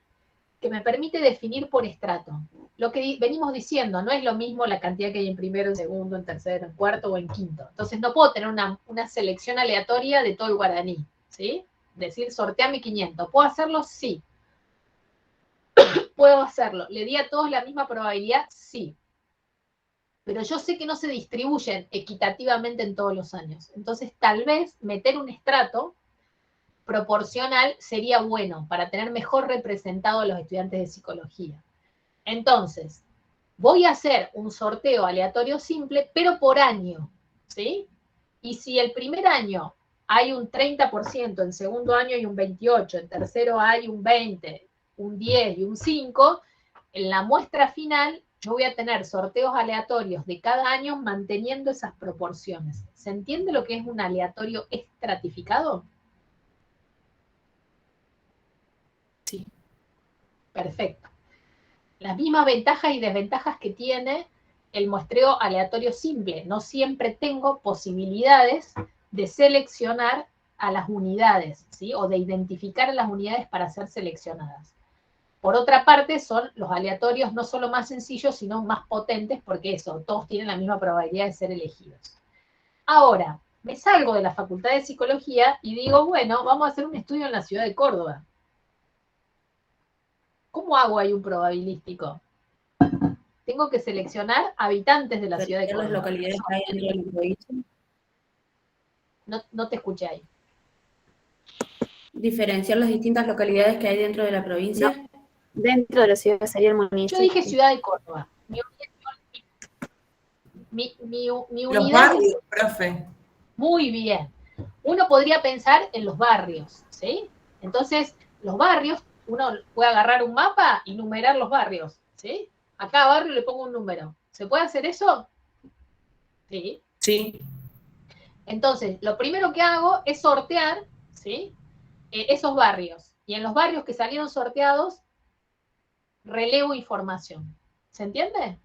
Speaker 2: que me permite definir por estrato. Lo que venimos diciendo, no es lo mismo la cantidad que hay en primero, en segundo, en tercero, en cuarto o en quinto. Entonces no puedo tener una selección aleatoria de todo el guaraní, ¿sí? Decir, sorteame 500. ¿Puedo hacerlo? Sí. Puedo hacerlo. ¿Le di a todos la misma probabilidad? Sí. Pero yo sé que no se distribuyen equitativamente en todos los años. Entonces tal vez meter un estrato proporcional sería bueno para tener mejor representado a los estudiantes de psicología. Entonces, voy a hacer un sorteo aleatorio simple, pero por año, ¿sí? Y si el primer año hay un 30%, en segundo año hay un 28%, en tercero hay un 20%, un 10% y un 5%, en la muestra final yo voy a tener sorteos aleatorios de cada año manteniendo esas proporciones. ¿Se entiende lo que es un aleatorio estratificado?
Speaker 16: Sí.
Speaker 2: Perfecto. Las mismas ventajas y desventajas que tiene el muestreo aleatorio simple. No siempre tengo posibilidades de seleccionar a las unidades, ¿sí? O de identificar a las unidades para ser seleccionadas. Por otra parte, son los aleatorios no solo más sencillos, sino más potentes, porque eso, todos tienen la misma probabilidad de ser elegidos. Ahora, me salgo de la Facultad de Psicología y digo, bueno, vamos a hacer un estudio en la ciudad de Córdoba. ¿Cómo hago ahí un probabilístico? Tengo que seleccionar habitantes de la ciudad de Córdoba.
Speaker 5: Las localidades que hay dentro de la provincia.
Speaker 2: No te escuché ahí.
Speaker 5: Diferenciar las distintas localidades que hay dentro de la provincia.
Speaker 18: No. Dentro de la ciudad sería el municipio.
Speaker 2: Yo dije ciudad de Córdoba. Mi
Speaker 16: Los
Speaker 2: unidad.
Speaker 16: barrios, profe.
Speaker 2: Muy bien. Uno podría pensar en los barrios, ¿sí? Entonces, los barrios, uno puede agarrar un mapa y numerar los barrios, ¿sí? A cada barrio le pongo un número. ¿Se puede hacer eso? Sí.
Speaker 16: Sí.
Speaker 2: Entonces, lo primero que hago es sortear, ¿sí?, esos barrios. Y en los barrios que salieron sorteados, relevo información. ¿Se entiende?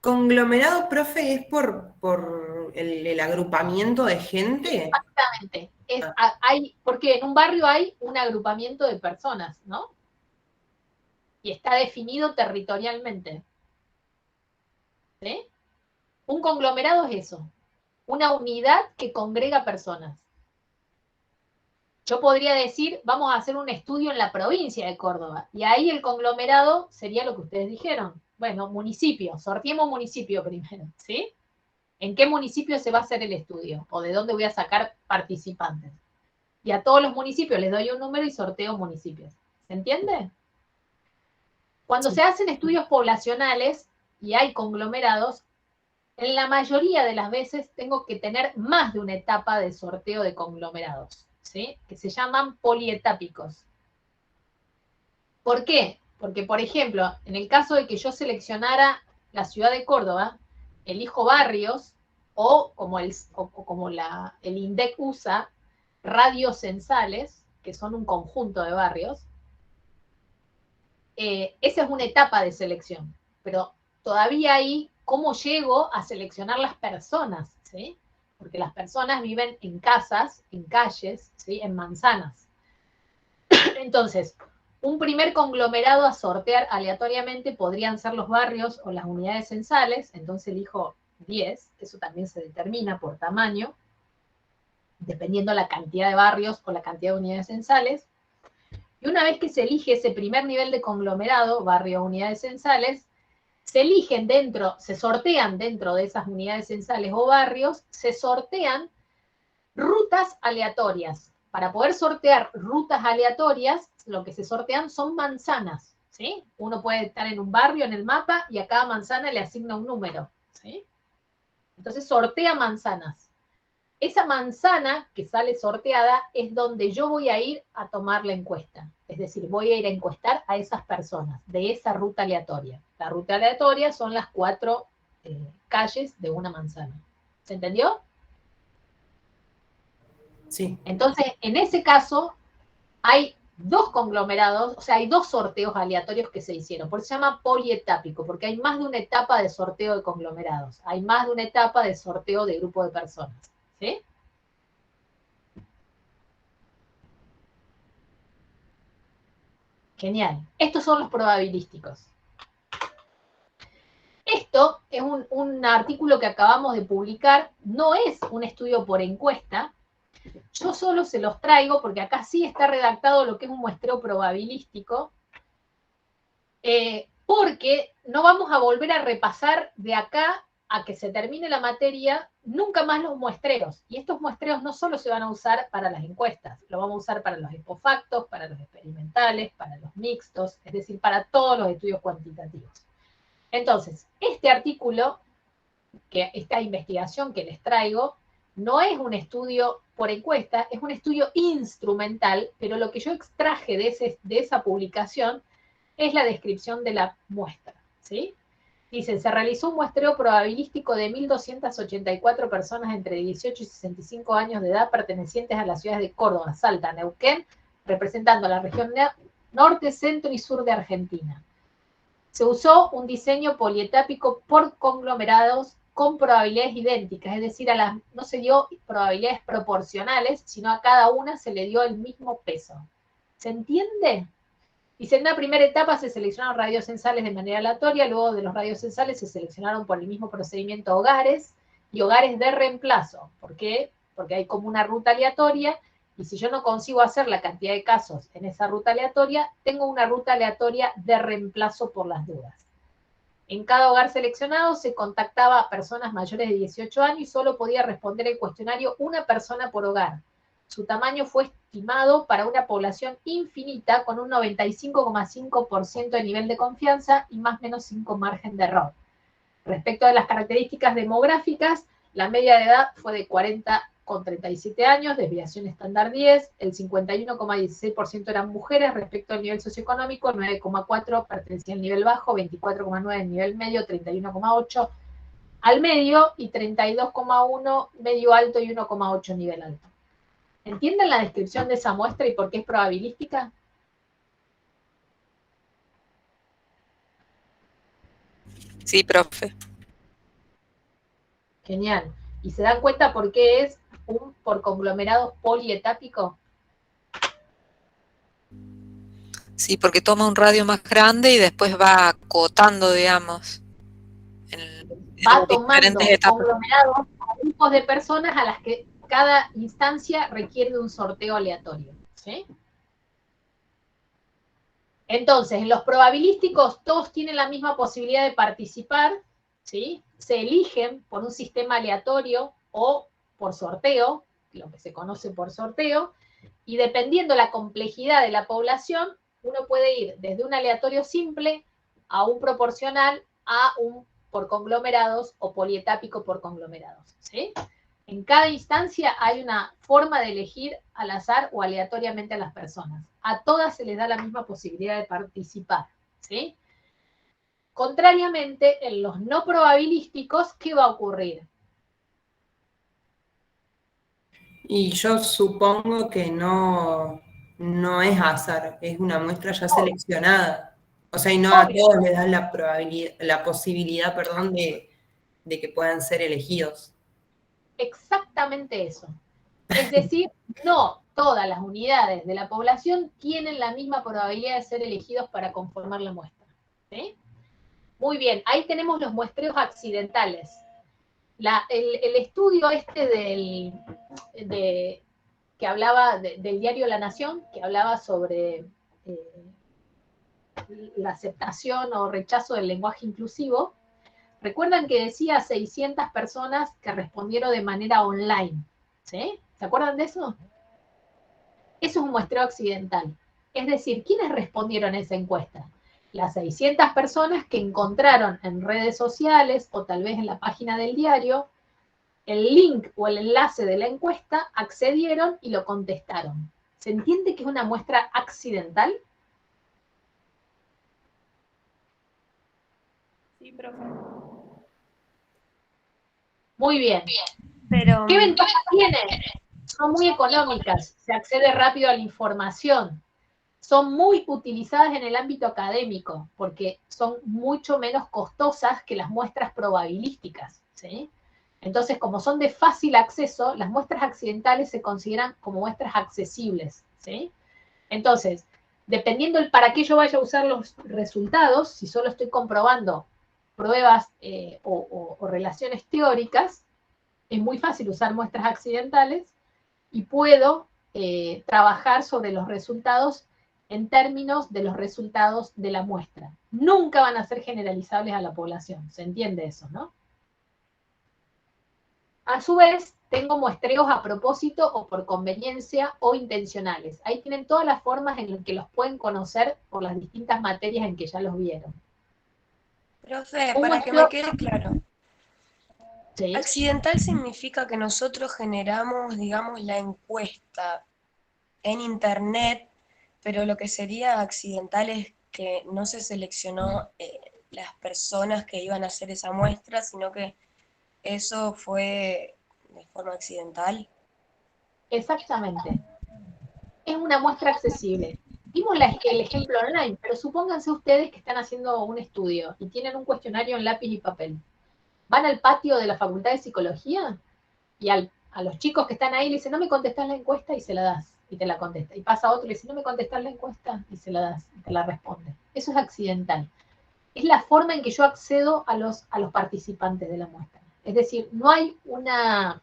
Speaker 16: ¿Conglomerado, profe, es por el agrupamiento de gente?
Speaker 2: Exactamente. Porque en un barrio hay un agrupamiento de personas, ¿no? y está definido territorialmente. ¿Sí? Un conglomerado es eso, una unidad que congrega personas. Yo podría decir, vamos a hacer un estudio en la provincia de Córdoba, y ahí el conglomerado sería lo que ustedes dijeron. Bueno, municipio, sorteemos municipio primero, ¿sí? ¿En qué municipio se va a hacer el estudio? ¿O de dónde voy a sacar participantes? Y a todos los municipios les doy un número y sorteo municipios. ¿Se entiende? Cuando se hacen estudios poblacionales y hay conglomerados, en la mayoría de las veces tengo que tener más de una etapa de sorteo de conglomerados, ¿sí? Que se llaman polietápicos. ¿Por qué? Porque, por ejemplo, en el caso de que yo seleccionara la ciudad de Córdoba, elijo barrios o como el INDEC usa, radios censales, que son un conjunto de barrios. Esa es una etapa de selección, pero todavía ahí, ¿cómo llego a seleccionar las personas? ¿Sí? Porque las personas viven en casas, en calles, ¿sí? En manzanas. Entonces, un primer conglomerado a sortear aleatoriamente podrían ser los barrios o las unidades censales, entonces elijo 10, eso también se determina por tamaño, dependiendo la cantidad de barrios o la cantidad de unidades censales. Y una vez que se elige ese primer nivel de conglomerado, barrio o unidades censales, se eligen se sortean dentro de esas unidades censales o barrios, se sortean rutas aleatorias. Para poder sortear rutas aleatorias, lo que se sortean son manzanas, ¿sí? Uno puede estar en un barrio en el mapa y a cada manzana le asigna un número, ¿sí? Entonces sortea manzanas. Esa manzana que sale sorteada es donde yo voy a ir a tomar la encuesta. Es decir, voy a ir a encuestar a esas personas de esa ruta aleatoria. La ruta aleatoria son las 4 calles de una manzana. ¿Se entendió?
Speaker 16: Sí.
Speaker 2: Entonces, en ese caso, hay 2 conglomerados, o sea, hay 2 sorteos aleatorios que se hicieron. Por eso se llama polietápico, porque hay más de una etapa de sorteo de conglomerados. Hay más de una etapa de sorteo de grupo de personas. ¿Sí? Genial. Estos son los probabilísticos. Esto es un artículo que acabamos de publicar, no es un estudio por encuesta, yo solo se los traigo porque acá sí está redactado lo que es un muestreo probabilístico, porque no vamos a volver a repasar de acá a que se termine la materia nunca más los muestreos. Y estos muestreos no solo se van a usar para las encuestas, lo vamos a usar para los expofactos, para los experimentales, para los mixtos, es decir, para todos los estudios cuantitativos. Entonces, este artículo, esta investigación que les traigo, no es un estudio por encuesta, es un estudio instrumental, pero lo que yo extraje de esa publicación es la descripción de la muestra, ¿sí? Dice, se realizó un muestreo probabilístico de 1.284 personas entre 18 y 65 años de edad pertenecientes a las ciudades de Córdoba, Salta, Neuquén, representando la región norte, centro y sur de Argentina. Se usó un diseño polietápico por conglomerados con probabilidades idénticas, es decir, no se dio probabilidades proporcionales, sino a cada una se le dio el mismo peso. ¿Se entiende? Dice, en una primera etapa se seleccionaron radios censales de manera aleatoria, luego de los radios censales se seleccionaron por el mismo procedimiento hogares y hogares de reemplazo. ¿Por qué? Porque hay como una ruta aleatoria, y si yo no consigo hacer la cantidad de casos en esa ruta aleatoria, tengo una ruta aleatoria de reemplazo por las dudas. En cada hogar seleccionado se contactaba a personas mayores de 18 años y solo podía responder el cuestionario una persona por hogar. Su tamaño fue estimado para una población infinita con un 95,5% de nivel de confianza y más o menos 5 margen de error. Respecto a las características demográficas, la media de edad fue de 40,37 años, desviación estándar 10, el 51,16% eran mujeres respecto al nivel socioeconómico, 9,4 pertenecía al nivel bajo, 24,9 al nivel medio, 31,8 al medio y 32,1 medio alto y 1,8 nivel alto. ¿Entienden la descripción de esa muestra y por qué es probabilística?
Speaker 6: Sí, profe.
Speaker 2: Genial. ¿Y se dan cuenta por qué es un por conglomerados polietápico?
Speaker 6: Sí, porque toma un radio más grande y después va acotando, digamos,
Speaker 2: Va tomando
Speaker 6: diferentes etapas.
Speaker 2: conglomerados a grupos de personas a las que cada instancia requiere de un sorteo aleatorio, ¿sí? Entonces, en los probabilísticos todos tienen la misma posibilidad de participar, ¿sí? Se eligen por un sistema aleatorio o por sorteo, lo que se conoce por sorteo, y dependiendo la complejidad de la población, uno puede ir desde un aleatorio simple a un proporcional a un por conglomerados o polietápico por conglomerados, ¿sí? En cada instancia hay una forma de elegir al azar o aleatoriamente a las personas. A todas se les da la misma posibilidad de participar, ¿sí? Contrariamente, en los no probabilísticos, ¿qué va a ocurrir?
Speaker 16: Y yo supongo que no es azar, es una muestra ya seleccionada. O sea, y no a todos les dan la posibilidad, perdón, de que puedan ser elegidos.
Speaker 2: Exactamente eso. Es decir, no todas las unidades de la población tienen la misma probabilidad de ser elegidos para conformar la muestra, ¿sí? Muy bien, ahí tenemos los muestreos accidentales. El estudio que hablaba del diario La Nación, que hablaba sobre la aceptación o rechazo del lenguaje inclusivo, recuerdan que decía 600 personas que respondieron de manera online, ¿sí? ¿Se acuerdan de eso? Eso es un muestreo accidental. Es decir, ¿quiénes respondieron a esa encuesta? Las 600 personas que encontraron en redes sociales o tal vez en la página del diario el link o el enlace de la encuesta, accedieron y lo contestaron. ¿Se entiende que es una muestra accidental?
Speaker 17: Sí, profe.
Speaker 2: Muy bien.
Speaker 11: Pero,
Speaker 2: ¿qué ventajas tiene? Son muy económicas, se accede rápido a la información, son muy utilizadas en el ámbito académico, porque son mucho menos costosas que las muestras probabilísticas, ¿sí? Entonces, como son de fácil acceso, las muestras accidentales se consideran como muestras accesibles, ¿sí? Entonces, dependiendo el para qué yo vaya a usar los resultados, si solo estoy comprobando pruebas o relaciones teóricas, es muy fácil usar muestras accidentales y puedo trabajar sobre los resultados en términos de los resultados de la muestra. Nunca van a ser generalizables a la población, ¿se entiende eso, no? A su vez, tengo muestreos a propósito o por conveniencia o intencionales. Ahí tienen todas las formas en las que los pueden conocer por las distintas materias en que ya los vieron.
Speaker 11: profe, para que me quede claro.
Speaker 2: ¿Sí?
Speaker 11: Accidental significa que nosotros generamos, digamos, la encuesta en internet, pero lo que sería accidental es que no se seleccionó las personas que iban a hacer esa muestra, sino que eso fue de forma accidental.
Speaker 2: Exactamente. Es una muestra accesible. Dimos el ejemplo online, pero supónganse ustedes que están haciendo un estudio y tienen un cuestionario en lápiz y papel. Van al patio de la Facultad de Psicología y a los chicos que están ahí le dicen, no me contestás la encuesta, y se la das, y te la contesta. Y pasa otro y le dice, no me contestás la encuesta, y se la das, y te la responde. Eso es accidental. Es la forma en que yo accedo a los participantes de la muestra. Es decir, no hay una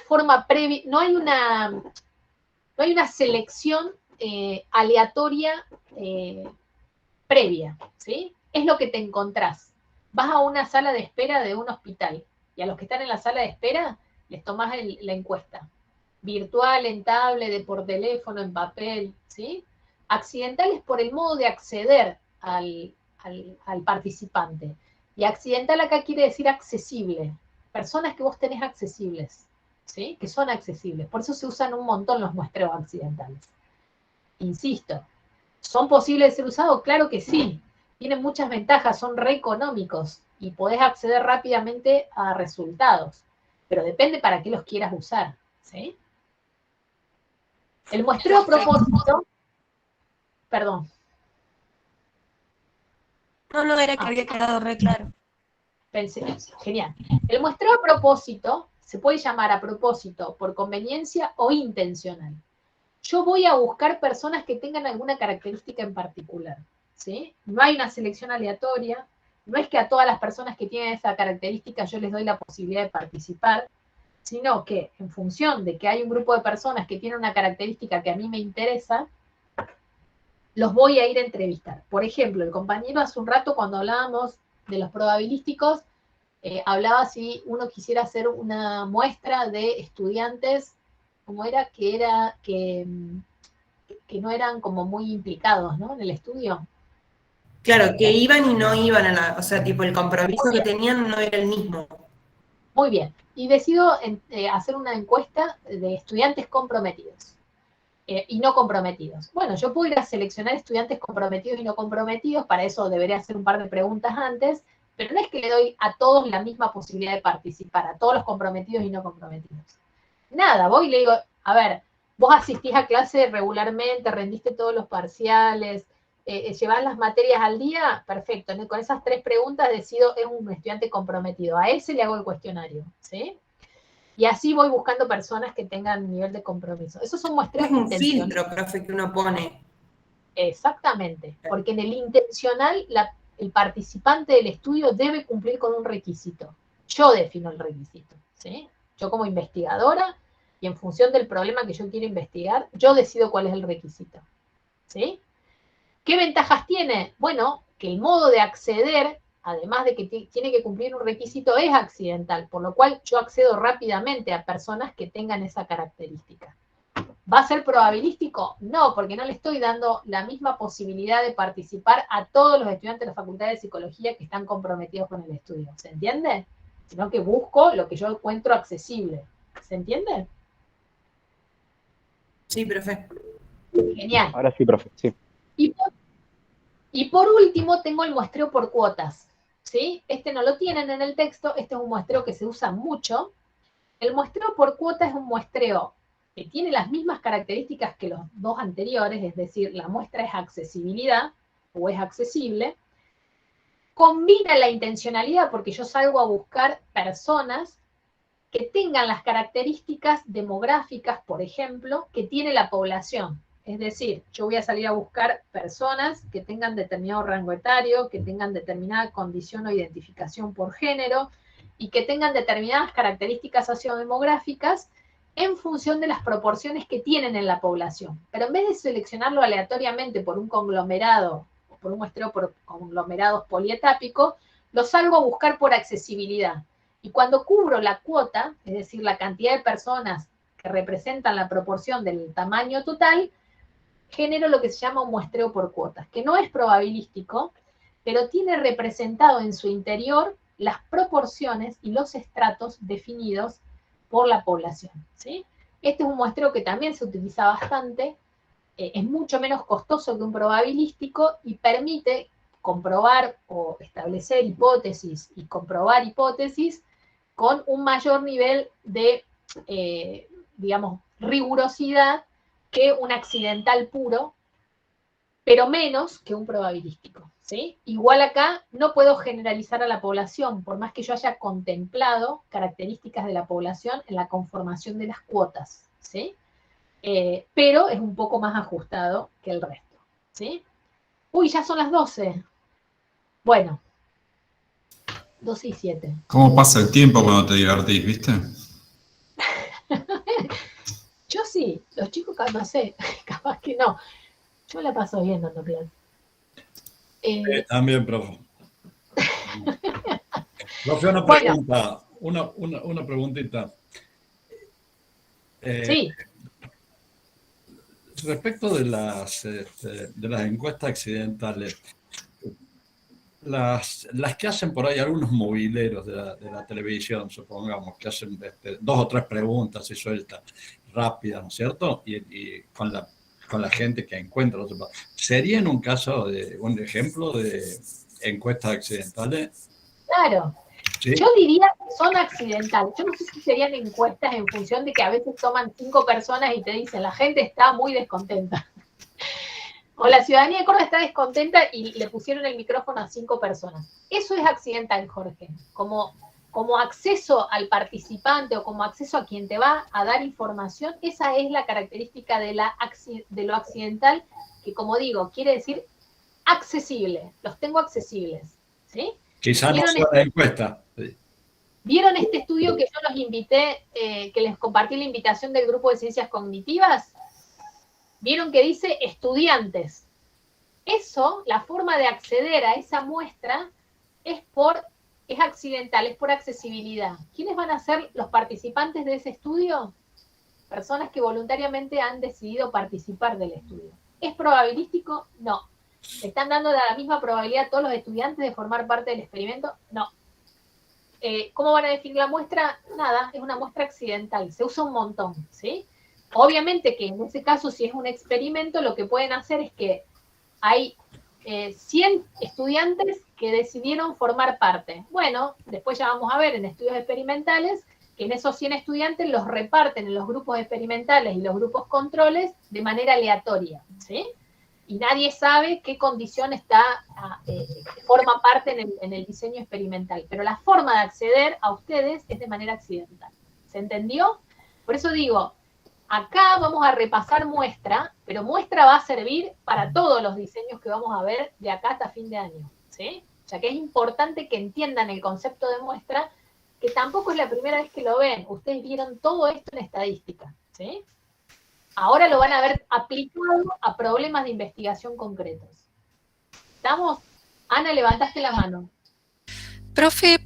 Speaker 2: forma previa, no hay una selección aleatoria previa, ¿sí? Es lo que te encontrás. Vas a una sala de espera de un hospital y a los que están en la sala de espera les tomás la encuesta. Virtual, en tablet, por teléfono, en papel, ¿sí? Accidental es por el modo de acceder al participante. Y accidental acá quiere decir accesible. Personas que vos tenés accesibles, ¿sí? Que son accesibles. Por eso se usan un montón los muestreos accidentales. Insisto, ¿son posibles de ser usados? Claro que sí. Tienen muchas ventajas, son re económicos y podés acceder rápidamente a resultados. Pero depende para qué los quieras usar, ¿sí? El muestreo a propósito... Perdón.
Speaker 11: No, era que había quedado re claro.
Speaker 2: Pensé, genial. El muestreo a propósito se puede llamar a propósito por conveniencia o intencional. yo voy a buscar personas que tengan alguna característica en particular, ¿sí? No hay una selección aleatoria, no es que a todas las personas que tienen esa característica yo les doy la posibilidad de participar, sino que en función de que hay un grupo de personas que tienen una característica que a mí me interesa, los voy a ir a entrevistar. Por ejemplo, el compañero hace un rato cuando hablábamos de los probabilísticos, hablaba si uno quisiera hacer una muestra de estudiantes, como era, que no eran como muy implicados, ¿no? En el estudio.
Speaker 16: Claro, que iban y no iban a la, o sea, tipo el compromiso que tenían no era el mismo.
Speaker 2: Muy bien. Y decido hacer una encuesta de estudiantes comprometidos y no comprometidos. Bueno, yo puedo ir a seleccionar estudiantes comprometidos y no comprometidos, para eso debería hacer un par de preguntas antes, pero no es que le doy a todos la misma posibilidad de participar, a todos los comprometidos y no comprometidos. Nada, voy y le digo, a ver, vos asistís a clase regularmente, rendiste todos los parciales, llevás las materias al día, perfecto, ¿no? Con esas 3 preguntas decido, es un estudiante comprometido, a ese le hago el cuestionario, ¿sí? Y así voy buscando personas que tengan nivel de compromiso. Esos son muestreos intencionales.
Speaker 16: Es un filtro, profe, que uno pone.
Speaker 2: Exactamente, porque en el intencional el participante del estudio debe cumplir con un requisito. Yo defino el requisito, ¿sí? Yo como investigadora, y en función del problema que yo quiero investigar, yo decido cuál es el requisito, ¿sí? ¿Qué ventajas tiene? Bueno, que el modo de acceder, además de que tiene que cumplir un requisito, es accidental, por lo cual yo accedo rápidamente a personas que tengan esa característica. ¿Va a ser probabilístico? No, porque no le estoy dando la misma posibilidad de participar a todos los estudiantes de la Facultad de Psicología que están comprometidos con el estudio. ¿Se entiende? Sino que busco lo que yo encuentro accesible. ¿Se entiende?
Speaker 16: Sí, profe.
Speaker 2: Genial.
Speaker 8: Ahora sí, profe, sí.
Speaker 2: Y por último tengo el muestreo por cuotas, ¿sí? Este no lo tienen en el texto, este es un muestreo que se usa mucho. El muestreo por cuota es un muestreo que tiene las mismas características que los 2 anteriores, es decir, la muestra es accesibilidad o es accesible. Combina la intencionalidad porque yo salgo a buscar personas que tengan las características demográficas, por ejemplo, que tiene la población. Es decir, yo voy a salir a buscar personas que tengan determinado rango etario, que tengan determinada condición o identificación por género, y que tengan determinadas características sociodemográficas en función de las proporciones que tienen en la población. Pero en vez de seleccionarlo aleatoriamente por un conglomerado, o por un muestreo por conglomerados polietápicos, lo salgo a buscar por accesibilidad. Y cuando cubro la cuota, es decir, la cantidad de personas que representan la proporción del tamaño total, genero lo que se llama un muestreo por cuotas, que no es probabilístico, pero tiene representado en su interior las proporciones y los estratos definidos por la población, ¿sí? Este es un muestreo que también se utiliza bastante, es mucho menos costoso que un probabilístico y permite comprobar o establecer hipótesis y comprobar hipótesis con un mayor nivel de, digamos, rigurosidad que un accidental puro, pero menos que un probabilístico, ¿sí? Igual acá no puedo generalizar a la población, por más que yo haya contemplado características de la población en la conformación de las cuotas, ¿sí? Pero es un poco más ajustado que el resto, ¿sí? Uy, ya son las 12. Bueno, 12 y 7.
Speaker 1: ¿Cómo pasa el tiempo cuando te divertís, viste?
Speaker 2: Yo sí, los chicos no sé, capaz que no. Yo la paso bien dando clase.
Speaker 4: También, profe. Profe, una pregunta, una preguntita.
Speaker 2: Sí.
Speaker 4: Respecto de las encuestas accidentales, las que hacen por ahí algunos mobileros de la televisión, supongamos, que hacen 2 o 3 preguntas y sueltas rápidas, ¿no es cierto? Y con la gente que encuentra los resultados. ¿Sería en un caso un ejemplo de encuestas accidentales?
Speaker 2: Claro. ¿Sí? Yo diría que son accidentales. Yo no sé si serían encuestas en función de que a veces toman 5 personas y te dicen, la gente está muy descontenta. O la ciudadanía de Córdoba está descontenta y le pusieron el micrófono a 5 personas. Eso es accidental, Jorge. Como como acceso al participante o como acceso a quien te va a dar información, esa es la característica de lo accidental, que como digo, quiere decir accesible, los tengo accesibles, ¿sí?
Speaker 4: Quizá no sea la encuesta. Sí.
Speaker 2: ¿Vieron este estudio que yo los invité, que les compartí la invitación del grupo de ciencias cognitivas? ¿Vieron que dice estudiantes? Eso, la forma de acceder a esa muestra es accidental, es por accesibilidad. ¿Quiénes van a ser los participantes de ese estudio? Personas que voluntariamente han decidido participar del estudio. ¿Es probabilístico? No. ¿Le están dando la misma probabilidad a todos los estudiantes de formar parte del experimento? No. ¿Cómo van a definir la muestra? Nada, es una muestra accidental, se usa un montón, ¿sí? Obviamente que en ese caso, si es un experimento, lo que pueden hacer es que hay 100 estudiantes que decidieron formar parte. Bueno, después ya vamos a ver en estudios experimentales que en esos 100 estudiantes los reparten en los grupos experimentales y los grupos controles de manera aleatoria, ¿sí? Y nadie sabe qué condición forma parte en el diseño experimental. Pero la forma de acceder a ustedes es de manera accidental. ¿Se entendió? Por eso digo, acá vamos a repasar muestra, pero muestra va a servir para todos los diseños que vamos a ver de acá hasta fin de año, ¿sí? O sea que es importante que entiendan el concepto de muestra, que tampoco es la primera vez que lo ven. Ustedes vieron todo esto en estadística, ¿sí? Ahora lo van a ver aplicado a problemas de investigación concretos. ¿Estamos? Ana, levantaste la mano.
Speaker 6: Profe,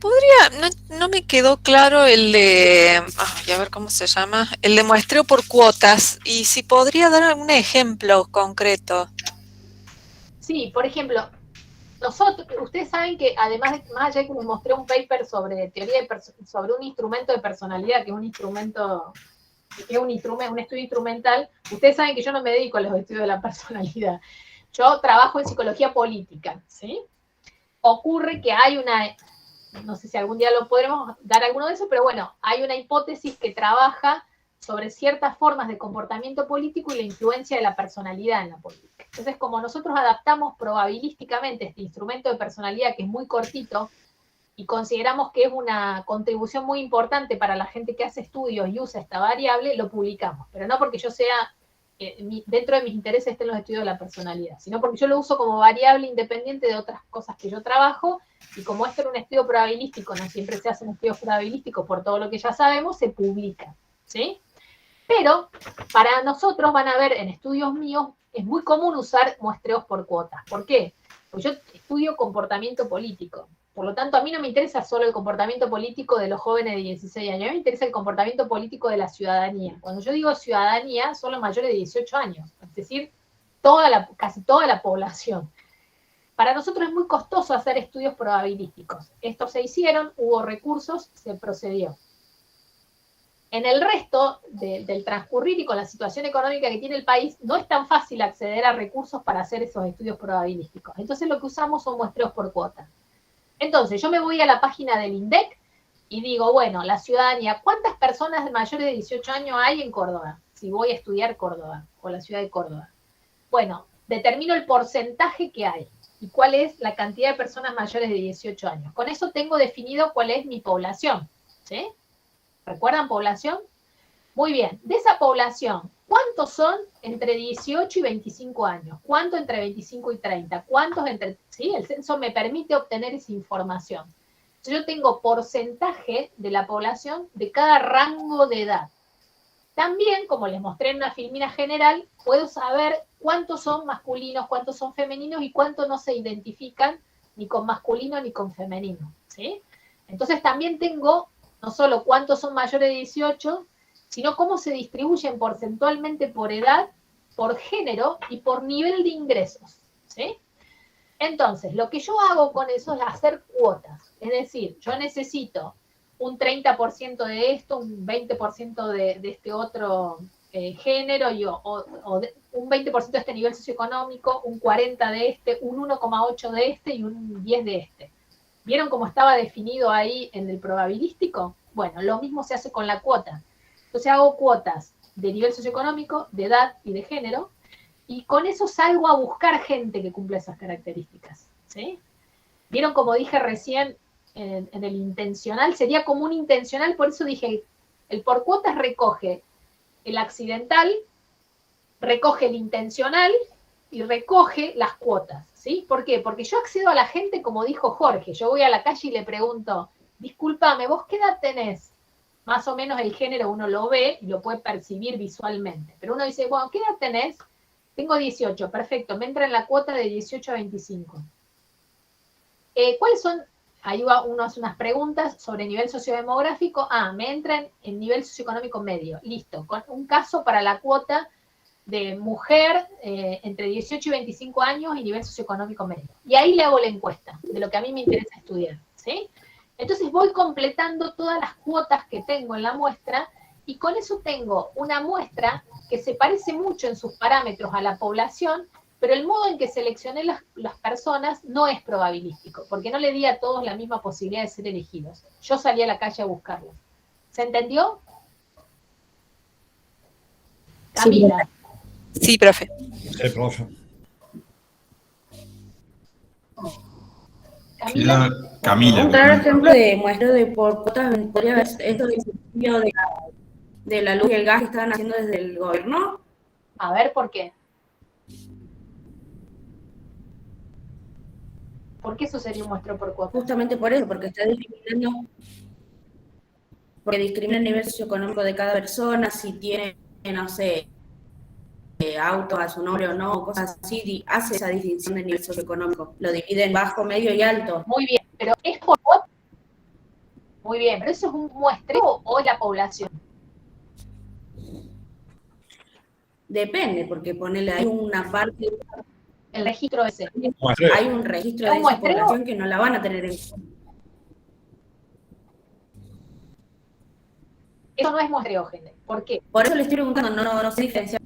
Speaker 6: no me quedó claro el de, a ver cómo se llama, el de muestreo por cuotas, y si podría dar algún ejemplo concreto.
Speaker 2: Sí, por ejemplo, ustedes saben que además, más allá de que les mostré un paper sobre sobre un instrumento de personalidad, que es un instrumento, un estudio instrumental, ustedes saben que yo no me dedico a los estudios de la personalidad. Yo trabajo en psicología política, ¿sí? Ocurre que hay no sé si algún día lo podremos dar alguno de esos, pero bueno, hay una hipótesis que trabaja sobre ciertas formas de comportamiento político y la influencia de la personalidad en la política. Entonces, como nosotros adaptamos probabilísticamente este instrumento de personalidad, que es muy cortito, y consideramos que es una contribución muy importante para la gente que hace estudios y usa esta variable, lo publicamos. Pero no porque yo sea, dentro de mis intereses estén los estudios de la personalidad, sino porque yo lo uso como variable independiente de otras cosas que yo trabajo, y como esto era un estudio probabilístico, no siempre se hacen estudios probabilísticos por todo lo que ya sabemos, se publica, ¿sí? Pero para nosotros van a ver en estudios míos, es muy común usar muestreos por cuotas. ¿Por qué? Porque yo estudio comportamiento político. Por lo tanto, a mí no me interesa solo el comportamiento político de los jóvenes de 16 años, a mí me interesa el comportamiento político de la ciudadanía. Cuando yo digo ciudadanía, son los mayores de 18 años, es decir, casi toda la población. Para nosotros es muy costoso hacer estudios probabilísticos. Estos se hicieron, hubo recursos, se procedió. En el resto del transcurrir y con la situación económica que tiene el país, no es tan fácil acceder a recursos para hacer esos estudios probabilísticos. Entonces lo que usamos son muestreos por cuota. Entonces yo me voy a la página del INDEC y digo, bueno, la ciudadanía, ¿cuántas personas mayores de 18 años hay en Córdoba? Si voy a estudiar Córdoba o la ciudad de Córdoba. Bueno, determino el porcentaje que hay y cuál es la cantidad de personas mayores de 18 años. Con eso tengo definido cuál es mi población, ¿sí? ¿Recuerdan población? Muy bien, de esa población, ¿cuántos son entre 18 y 25 años? ¿Cuántos entre 25 y 30? ¿Cuántos entre...? ¿Sí? El censo me permite obtener esa información. Yo tengo porcentaje de la población de cada rango de edad. También, como les mostré en una filmina general, puedo saber cuántos son masculinos, cuántos son femeninos y cuántos no se identifican ni con masculino ni con femenino, ¿sí? Entonces también tengo no solo cuántos son mayores de 18, sino cómo se distribuyen porcentualmente por edad, por género y por nivel de ingresos, ¿sí? Entonces, lo que yo hago con eso es hacer cuotas. Es decir, yo necesito un 30% de esto, un 20% de este otro género, un 20% de este nivel socioeconómico, un 40% de este, un 1,8% de este y un 10% de este. ¿Vieron cómo estaba definido ahí en el probabilístico? Bueno, lo mismo se hace con la cuota. Entonces hago cuotas de nivel socioeconómico, de edad y de género, y con eso salgo a buscar gente que cumpla esas características, ¿sí? ¿Vieron como dije recién en el intencional, sería como un intencional, por eso dije, el por cuotas recoge el accidental, recoge el intencional y recoge las cuotas, ¿sí? ¿Por qué? Porque yo accedo a la gente, como dijo Jorge, yo voy a la calle y le pregunto, discúlpame, ¿vos qué edad tenés? Más o menos el género uno lo ve y lo puede percibir visualmente, pero uno dice, bueno, ¿qué edad tenés? Tengo 18, perfecto, me entra en la cuota de 18 a 25. ¿Cuáles son? Ahí uno hace unas preguntas sobre nivel sociodemográfico. Me entran en nivel socioeconómico medio. Listo, con un caso para la cuota de mujer entre 18 y 25 años y nivel socioeconómico medio. Y ahí le hago la encuesta de lo que a mí me interesa estudiar, ¿sí? Entonces voy completando todas las cuotas que tengo en la muestra y con eso tengo una muestra que se parece mucho en sus parámetros a la población, pero el modo en que seleccioné las personas no es probabilístico, porque no le di a todos la misma posibilidad de ser elegidos. Yo salí a la calle a buscarlos. ¿Se entendió? Camila.
Speaker 6: Sí, profe.
Speaker 4: Sí, profe.
Speaker 1: Camila.
Speaker 5: Un claro ejemplo de muestra de por cuotas podría ver esto del subsidio de la luz y el gas que estaban haciendo desde el gobierno.
Speaker 2: A ver, ¿por qué? ¿Por qué eso sería un muestreo por cuotas?
Speaker 5: Justamente por eso, porque está discriminando, porque discrimina el nivel socioeconómico de cada persona, si tiene, no sé, auto a su nombre o no, cosas así, hace esa distinción de nivel socioeconómico. Lo divide en bajo, medio y alto.
Speaker 2: Muy bien, pero ¿es por cuotas? Muy bien, pero ¿eso es un muestreo o es la población?
Speaker 5: Depende, porque ponele ahí una parte...
Speaker 2: El registro ese.
Speaker 5: Hay un registro de esa población que no la van a tener en cuenta.
Speaker 2: Eso no es muestreo, gente. ¿Por qué?
Speaker 5: Por eso le estoy preguntando, no sé diferenciar.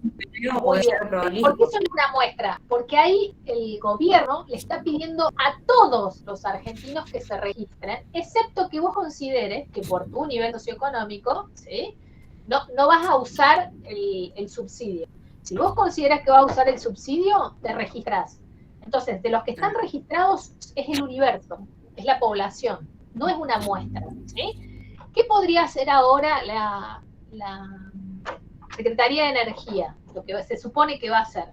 Speaker 2: ¿Por qué eso no es una muestra? Porque ahí el gobierno le está pidiendo a todos los argentinos que se registren, excepto que vos consideres que por tu nivel socioeconómico, ¿sí? No vas a usar el subsidio. Si vos consideras que vas a usar el subsidio, te registrás. Entonces, de los que están registrados es el universo, es la población, no es una muestra, ¿sí? ¿Qué podría hacer ahora la Secretaría de Energía? Lo que se supone que va a hacer.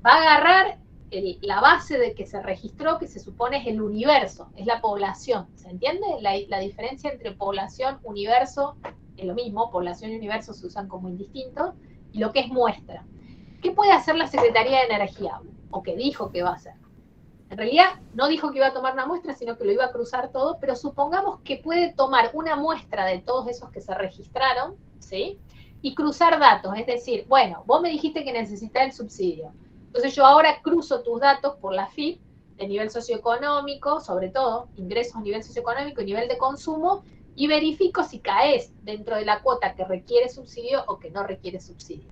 Speaker 2: Va a agarrar la base de que se registró, que se supone es el universo, es la población. ¿Se entiende? La diferencia entre población, universo, es lo mismo, población y universo se usan como indistintos, y lo que es muestra. ¿Qué puede hacer la Secretaría de Energía? O que dijo que va a hacer. En realidad no dijo que iba a tomar una muestra, sino que lo iba a cruzar todo, pero supongamos que puede tomar una muestra de todos esos que se registraron, ¿sí? Y cruzar datos, es decir, bueno, vos me dijiste que necesitás el subsidio. Entonces yo ahora cruzo tus datos por la FIP, de nivel socioeconómico, sobre todo, ingresos a nivel socioeconómico y nivel de consumo, y verifico si caes dentro de la cuota que requiere subsidio o que no requiere subsidio.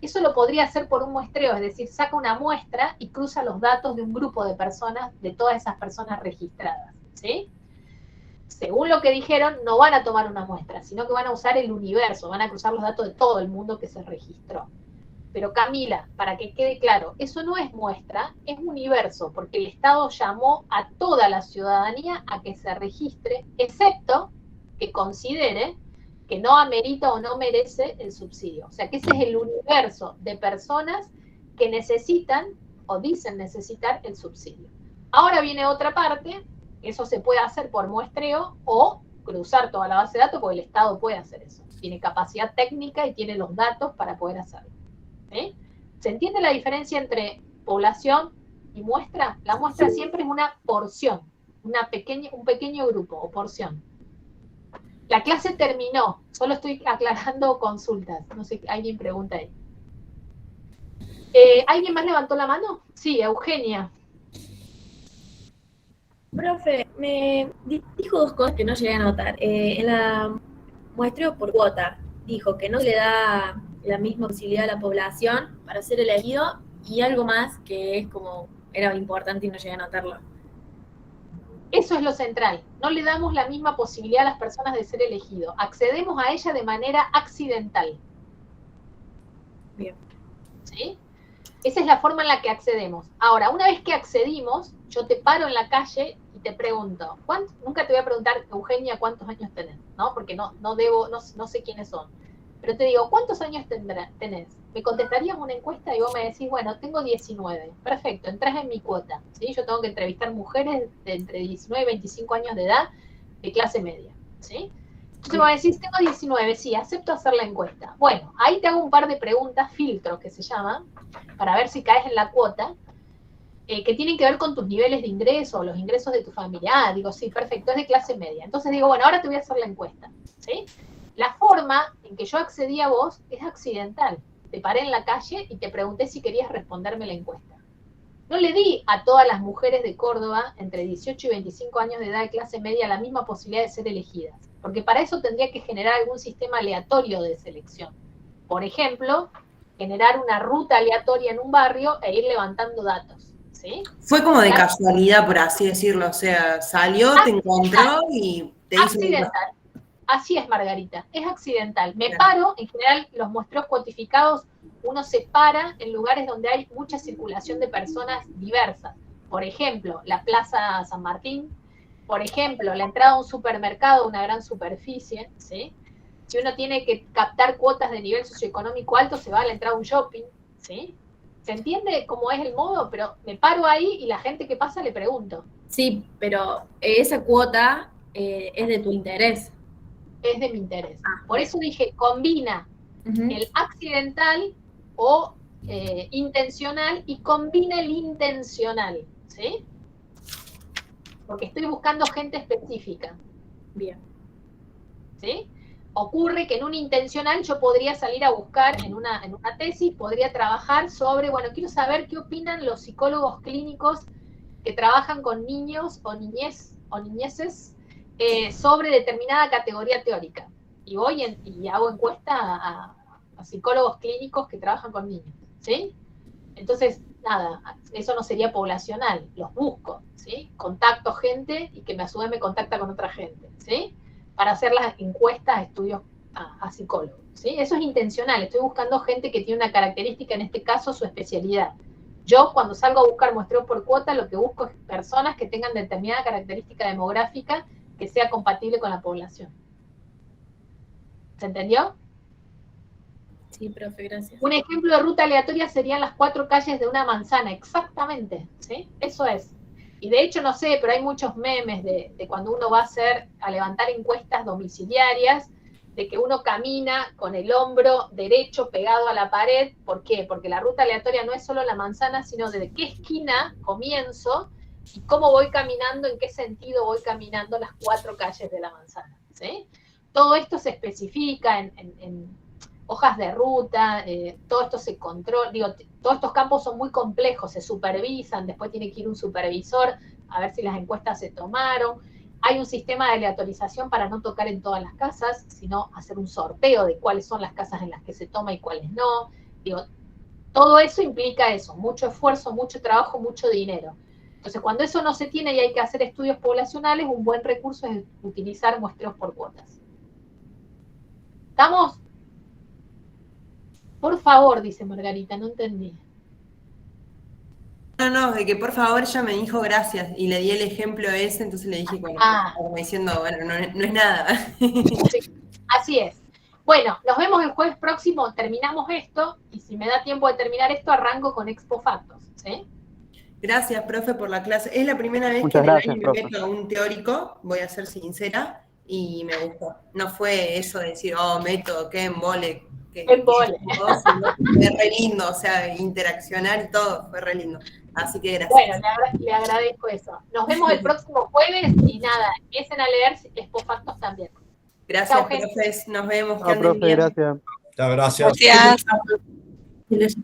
Speaker 2: Eso lo podría hacer por un muestreo, es decir, saca una muestra y cruza los datos de un grupo de personas, de todas esas personas registradas, ¿sí? Según lo que dijeron, no van a tomar una muestra, sino que van a usar el universo, van a cruzar los datos de todo el mundo que se registró. Pero Camila, para que quede claro, eso no es muestra, es universo, porque el Estado llamó a toda la ciudadanía a que se registre, excepto que considere que no amerita o no merece el subsidio. O sea que ese es el universo de personas que necesitan o dicen necesitar el subsidio. Ahora viene otra parte, eso se puede hacer por muestreo o cruzar toda la base de datos, porque el Estado puede hacer eso. Tiene capacidad técnica y tiene los datos para poder hacerlo. ¿Sí? ¿Se entiende la diferencia entre población y muestra? La muestra siempre es una porción, un pequeño grupo o porción. La clase terminó, solo estoy aclarando consultas. No sé, alguien pregunta ahí. ¿Alguien más levantó la mano? Sí, Eugenia.
Speaker 9: Profe, me dijo dos cosas que no llegué a notar. En la muestreo por cuota, dijo que no le da la misma posibilidad a la población para ser elegido, y algo más que es como, era importante y no llegué a notarlo.
Speaker 2: Eso es lo central. No le damos la misma posibilidad a las personas de ser elegidos. Accedemos a ella de manera accidental.
Speaker 9: Bien.
Speaker 2: ¿Sí? Esa es la forma en la que accedemos. Ahora, una vez que accedimos, yo te paro en la calle y te pregunto, nunca te voy a preguntar, Eugenia, ¿cuántos años tenés? ¿No? Porque no sé quiénes son. Pero te digo, ¿cuántos años tenés? Me contestarías una encuesta y vos me decís, bueno, tengo 19. Perfecto, entras en mi cuota. ¿Sí? Yo tengo que entrevistar mujeres de entre 19 y 25 años de edad de clase media. ¿Sí? Entonces vos decís, tengo 19, sí, acepto hacer la encuesta. Bueno, ahí te hago un par de preguntas, filtros que se llaman, para ver si caes en la cuota, que tienen que ver con tus niveles de ingreso, los ingresos de tu familia. Ah, digo, sí, perfecto, es de clase media. Entonces digo, bueno, ahora te voy a hacer la encuesta. ¿Sí? La forma en que yo accedí a vos es accidental. Te paré en la calle y te pregunté si querías responderme la encuesta. No le di a todas las mujeres de Córdoba entre 18 y 25 años de edad de clase media la misma posibilidad de ser elegidas, porque para eso tendría que generar algún sistema aleatorio de selección. Por ejemplo, generar una ruta aleatoria en un barrio e ir levantando datos. ¿Sí?
Speaker 16: Fue como de casualidad, por así decirlo, o sea, salió, te encontró y te hizo...
Speaker 2: Accidental. Así es, Margarita, es accidental. Me paro, en general los muestreos cuantificados, uno se para en lugares donde hay mucha circulación de personas diversas. Por ejemplo, la Plaza San Martín, por ejemplo, la entrada a un supermercado, una gran superficie, ¿sí? Si uno tiene que captar cuotas de nivel socioeconómico alto, se va a la entrada a un shopping, ¿sí? ¿Se entiende cómo es el modo? Pero me paro ahí y la gente que pasa le pregunto.
Speaker 9: Sí, pero esa cuota es de tu interés.
Speaker 2: Es de mi interés. Por eso dije, combina el accidental o intencional y combina el intencional, ¿sí? Porque estoy buscando gente específica.
Speaker 9: Bien.
Speaker 2: ¿Sí? Ocurre que en un intencional yo podría salir a buscar en una tesis, podría trabajar sobre, bueno, quiero saber qué opinan los psicólogos clínicos que trabajan con niños o niñeces sobre determinada categoría teórica. Y voy y hago encuesta a psicólogos clínicos que trabajan con niños, ¿sí? Entonces, nada, eso no sería poblacional, los busco, ¿sí? Contacto gente y que a su vez me contacta con otra gente, ¿sí? Para hacer las encuestas, estudios a psicólogos, ¿sí? Eso es intencional, estoy buscando gente que tiene una característica, en este caso su especialidad. Yo cuando salgo a buscar muestreos por cuota, lo que busco es personas que tengan determinada característica demográfica que sea compatible con la población. ¿Se entendió?
Speaker 9: Sí, profe, gracias.
Speaker 2: Un ejemplo de ruta aleatoria serían las 4 calles de una manzana, exactamente, ¿sí? Eso es. Y de hecho, no sé, pero hay muchos memes de cuando uno va a levantar encuestas domiciliarias, de que uno camina con el hombro derecho pegado a la pared. ¿Por qué? Porque la ruta aleatoria no es solo la manzana, sino desde qué esquina comienzo y cómo voy caminando, en qué sentido voy caminando las 4 calles de la manzana, ¿sí? Todo esto se especifica en hojas de ruta, todo esto se controla, digo, todos estos campos son muy complejos, se supervisan, después tiene que ir un supervisor a ver si las encuestas se tomaron. Hay un sistema de aleatorización para no tocar en todas las casas, sino hacer un sorteo de cuáles son las casas en las que se toma y cuáles no. Digo, todo eso implica eso, mucho esfuerzo, mucho trabajo, mucho dinero. Entonces, cuando eso no se tiene y hay que hacer estudios poblacionales, un buen recurso es utilizar muestreos por cuotas. ¿Estamos? Por favor, dice Margarita, no entendí.
Speaker 16: No, de que por favor ella me dijo gracias y le di el ejemplo ese, entonces le dije, bueno, como diciendo, bueno, no es nada.
Speaker 2: Sí, así es. Bueno, nos vemos el jueves próximo, terminamos esto, y si me da tiempo de terminar esto, arranco con Expo Factos, ¿sí?
Speaker 16: Gracias, profe, por la clase. Es la primera vez
Speaker 10: Muchas
Speaker 16: que
Speaker 10: gracias,
Speaker 16: me
Speaker 10: profe.
Speaker 16: meto a un teórico, voy a ser sincera, y me gustó. No fue eso de decir, oh, método, qué embole. Fue re lindo, o sea, interaccionar y todo, fue re lindo. Así que gracias.
Speaker 2: Bueno, le agradezco eso. Nos vemos el próximo jueves y nada, empiecen a leer Expo Factos también.
Speaker 16: Gracias,
Speaker 2: Chao, gente.
Speaker 16: profes, nos vemos.
Speaker 10: No, profe, gracias.
Speaker 4: Muchas gracias.
Speaker 6: Gracias.